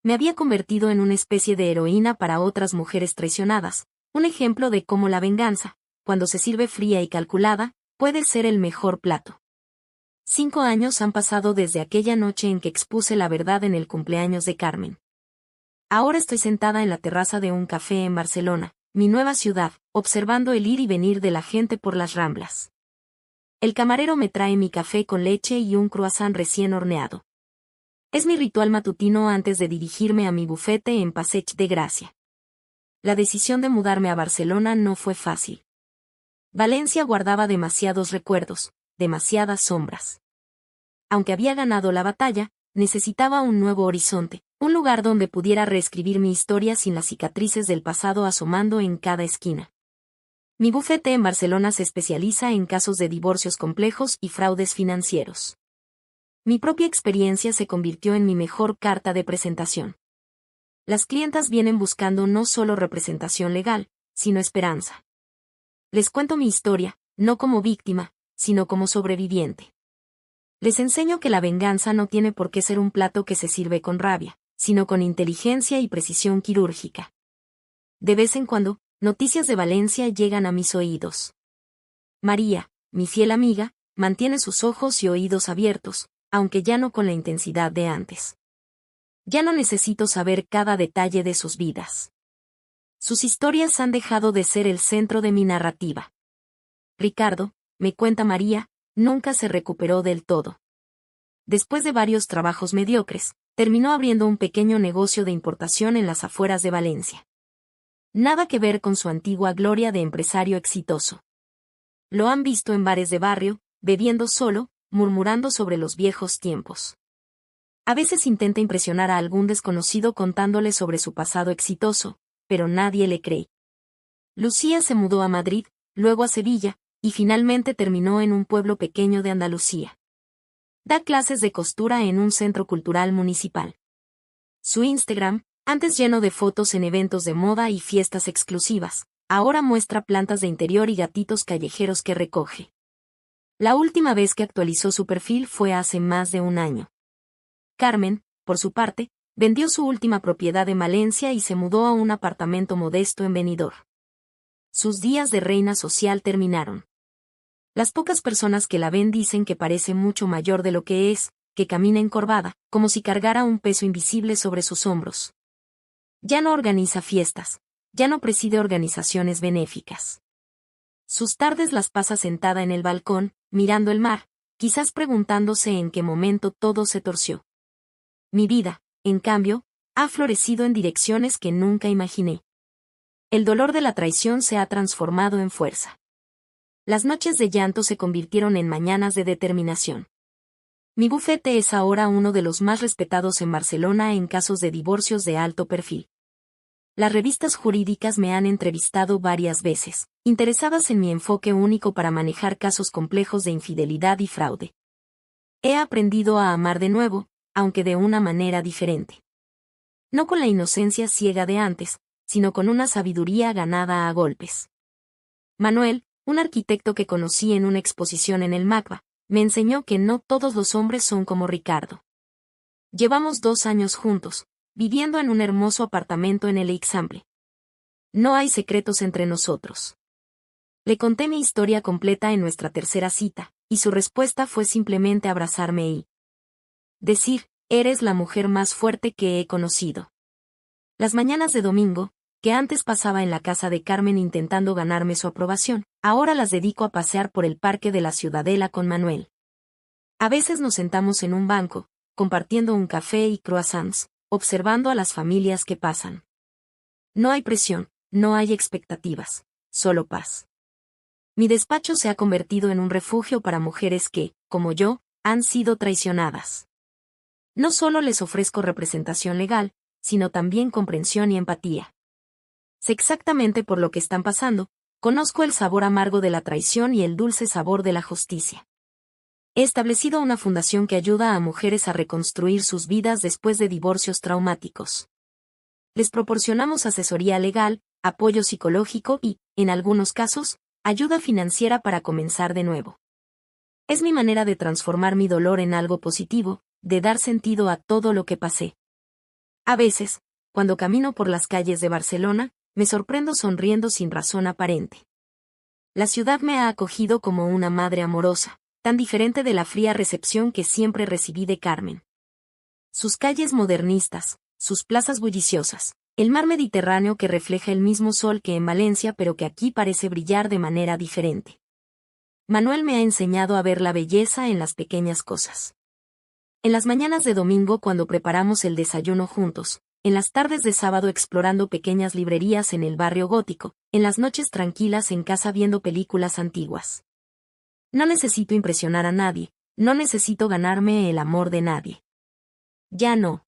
Me había convertido en una especie de heroína para otras mujeres traicionadas, un ejemplo de cómo la venganza, cuando se sirve fría y calculada, puede ser el mejor plato. 5 años han pasado desde aquella noche en que expuse la verdad en el cumpleaños de Carmen. Ahora estoy sentada en la terraza de un café en Barcelona, mi nueva ciudad, observando el ir y venir de la gente por las Ramblas. El camarero me trae mi café con leche y un croissant recién horneado. Es mi ritual matutino antes de dirigirme a mi bufete en Passeig de Gràcia. La decisión de mudarme a Barcelona no fue fácil. Valencia guardaba demasiados recuerdos, demasiadas sombras. Aunque había ganado la batalla, necesitaba un nuevo horizonte, un lugar donde pudiera reescribir mi historia sin las cicatrices del pasado asomando en cada esquina. Mi bufete en Barcelona se especializa en casos de divorcios complejos y fraudes financieros. Mi propia experiencia se convirtió en mi mejor carta de presentación. Las clientas vienen buscando no solo representación legal, sino esperanza. Les cuento mi historia, no como víctima, sino como sobreviviente. Les enseño que la venganza no tiene por qué ser un plato que se sirve con rabia, sino con inteligencia y precisión quirúrgica. De vez en cuando, noticias de Valencia llegan a mis oídos. María, mi fiel amiga, mantiene sus ojos y oídos abiertos, aunque ya no con la intensidad de antes. Ya no necesito saber cada detalle de sus vidas. Sus historias han dejado de ser el centro de mi narrativa. Ricardo, me cuenta María, nunca se recuperó del todo. después de varios trabajos mediocres, terminó abriendo un pequeño negocio de importación en las afueras de Valencia. Nada que ver con su antigua gloria de empresario exitoso. Lo han visto en bares de barrio, bebiendo solo, murmurando sobre los viejos tiempos. A veces intenta impresionar a algún desconocido contándole sobre su pasado exitoso, pero nadie le cree. Lucía se mudó a Madrid, luego a Sevilla, y finalmente terminó en un pueblo pequeño de Andalucía. Da clases de costura en un centro cultural municipal. Su Instagram, antes lleno de fotos en eventos de moda y fiestas exclusivas, ahora muestra plantas de interior y gatitos callejeros que recoge. La última vez que actualizó su perfil fue hace más de un año. Carmen, por su parte, vendió su última propiedad en Valencia y se mudó a un apartamento modesto en Benidorm. Sus días de reina social terminaron. Las pocas personas que la ven dicen que parece mucho mayor de lo que es, que camina encorvada, como si cargara un peso invisible sobre sus hombros. Ya no organiza fiestas, ya no preside organizaciones benéficas. Sus tardes las pasa sentada en el balcón, mirando el mar, quizás preguntándose en qué momento todo se torció. Mi vida, en cambio, ha florecido en direcciones que nunca imaginé. El dolor de la traición se ha transformado en fuerza. Las noches de llanto se convirtieron en mañanas de determinación. Mi bufete es ahora uno de los más respetados en Barcelona en casos de divorcios de alto perfil. Las revistas jurídicas me han entrevistado varias veces, interesadas en mi enfoque único para manejar casos complejos de infidelidad y fraude. He aprendido a amar de nuevo, aunque de una manera diferente. No con la inocencia ciega de antes, sino con una sabiduría ganada a golpes. Manuel, un arquitecto que conocí en una exposición en el MACBA, me enseñó que no todos los hombres son como Ricardo. Llevamos 2 años juntos, viviendo en un hermoso apartamento en el Eixample. No hay secretos entre nosotros. Le conté mi historia completa en nuestra tercera cita, y su respuesta fue simplemente abrazarme y decir, eres la mujer más fuerte que he conocido. Las mañanas de domingo, que antes pasaba en la casa de Carmen intentando ganarme su aprobación, ahora las dedico a pasear por el parque de la Ciudadela con Manuel. A veces nos sentamos en un banco, compartiendo un café y croissants, observando a las familias que pasan. No hay presión, no hay expectativas, solo paz. Mi despacho se ha convertido en un refugio para mujeres que, como yo, han sido traicionadas. No solo les ofrezco representación legal, sino también comprensión y empatía. Sé exactamente por lo que están pasando, conozco el sabor amargo de la traición y el dulce sabor de la justicia. He establecido una fundación que ayuda a mujeres a reconstruir sus vidas después de divorcios traumáticos. Les proporcionamos asesoría legal, apoyo psicológico y, en algunos casos, ayuda financiera para comenzar de nuevo. Es mi manera de transformar mi dolor en algo positivo, de dar sentido a todo lo que pasé. A veces, cuando camino por las calles de Barcelona, me sorprendo sonriendo sin razón aparente. La ciudad me ha acogido como una madre amorosa, tan diferente de la fría recepción que siempre recibí de Carmen. Sus calles modernistas, sus plazas bulliciosas, el mar Mediterráneo que refleja el mismo sol que en Valencia pero que aquí parece brillar de manera diferente. Manuel me ha enseñado a ver la belleza en las pequeñas cosas. En las mañanas de domingo cuando preparamos el desayuno juntos, en las tardes de sábado explorando pequeñas librerías en el barrio gótico, en las noches tranquilas en casa viendo películas antiguas. No necesito impresionar a nadie, no necesito ganarme el amor de nadie. Ya no.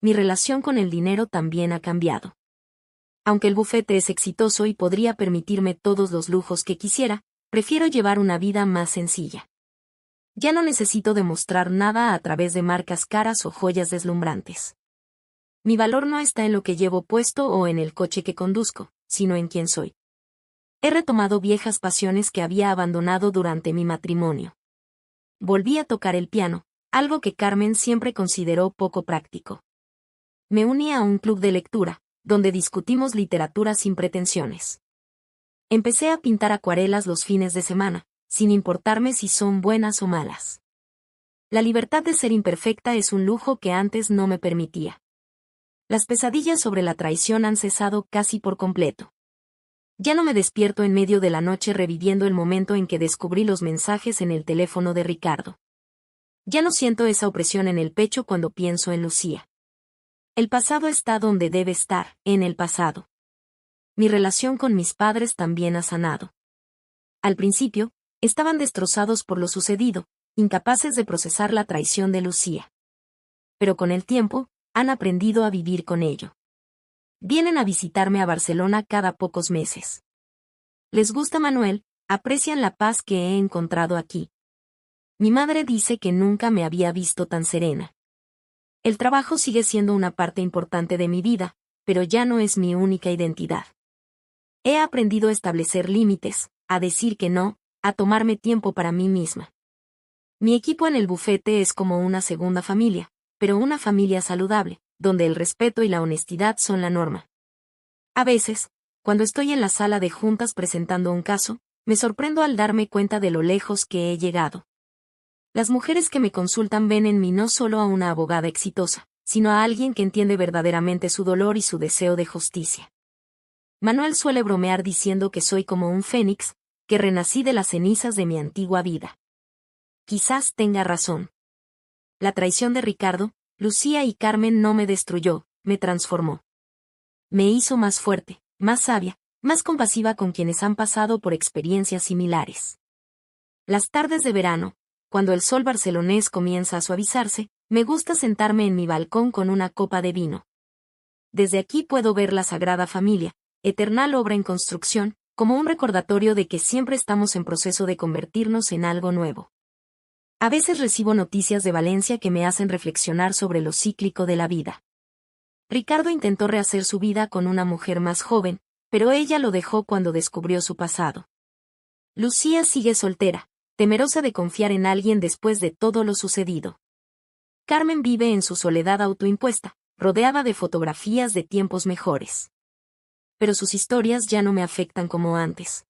Mi relación con el dinero también ha cambiado. Aunque el bufete es exitoso y podría permitirme todos los lujos que quisiera, prefiero llevar una vida más sencilla. Ya no necesito demostrar nada a través de marcas caras o joyas deslumbrantes. Mi valor no está en lo que llevo puesto o en el coche que conduzco, sino en quién soy. He retomado viejas pasiones que había abandonado durante mi matrimonio. Volví a tocar el piano, algo que Carmen siempre consideró poco práctico. Me uní a un club de lectura, donde discutimos literatura sin pretensiones. Empecé a pintar acuarelas los fines de semana, sin importarme si son buenas o malas. La libertad de ser imperfecta es un lujo que antes no me permitía. Las pesadillas sobre la traición han cesado casi por completo. Ya no me despierto en medio de la noche reviviendo el momento en que descubrí los mensajes en el teléfono de Ricardo. Ya no siento esa opresión en el pecho cuando pienso en Lucía. El pasado está donde debe estar, en el pasado. Mi relación con mis padres también ha sanado. Al principio, estaban destrozados por lo sucedido, incapaces de procesar la traición de Lucía. Pero con el tiempo, han aprendido a vivir con ello. Vienen a visitarme a Barcelona cada pocos meses. Les gusta Manuel, aprecian la paz que he encontrado aquí. Mi madre dice que nunca me había visto tan serena. El trabajo sigue siendo una parte importante de mi vida, pero ya no es mi única identidad. He aprendido a establecer límites, a decir que no, a tomarme tiempo para mí misma. Mi equipo en el bufete es como una segunda familia, pero una familia saludable, donde el respeto y la honestidad son la norma. A veces, cuando estoy en la sala de juntas presentando un caso, me sorprendo al darme cuenta de lo lejos que he llegado. Las mujeres que me consultan ven en mí no solo a una abogada exitosa, sino a alguien que entiende verdaderamente su dolor y su deseo de justicia. Manuel suele bromear diciendo que soy como un fénix, que renací de las cenizas de mi antigua vida. Quizás tenga razón. La traición de Ricardo, Lucía y Carmen no me destruyó, me transformó. Me hizo más fuerte, más sabia, más compasiva con quienes han pasado por experiencias similares. Las tardes de verano, cuando el sol barcelonés comienza a suavizarse, me gusta sentarme en mi balcón con una copa de vino. Desde aquí puedo ver la Sagrada Familia, eternal obra en construcción, como un recordatorio de que siempre estamos en proceso de convertirnos en algo nuevo. A veces recibo noticias de Valencia que me hacen reflexionar sobre lo cíclico de la vida. Ricardo intentó rehacer su vida con una mujer más joven, pero ella lo dejó cuando descubrió su pasado. Lucía sigue soltera, temerosa de confiar en alguien después de todo lo sucedido. Carmen vive en su soledad autoimpuesta, rodeada de fotografías de tiempos mejores. Pero sus historias ya no me afectan como antes.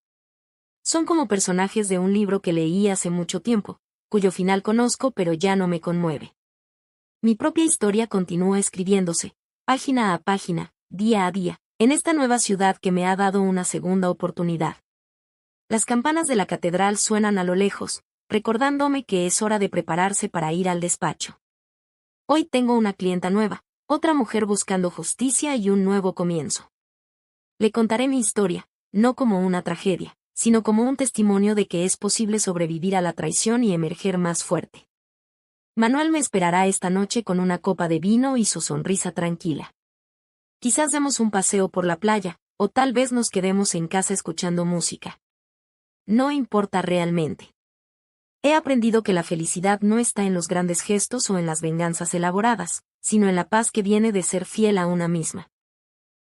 Son como personajes de un libro que leí hace mucho tiempo, cuyo final conozco pero ya no me conmueve. Mi propia historia continúa escribiéndose, página a página, día a día, en esta nueva ciudad que me ha dado una segunda oportunidad. Las campanas de la catedral suenan a lo lejos, recordándome que es hora de prepararse para ir al despacho. Hoy tengo una clienta nueva, otra mujer buscando justicia y un nuevo comienzo. Le contaré mi historia, no como una tragedia, sino como un testimonio de que es posible sobrevivir a la traición y emerger más fuerte. Manuel me esperará esta noche con una copa de vino y su sonrisa tranquila. Quizás demos un paseo por la playa, o tal vez nos quedemos en casa escuchando música. No importa realmente. He aprendido que la felicidad no está en los grandes gestos o en las venganzas elaboradas, sino en la paz que viene de ser fiel a una misma.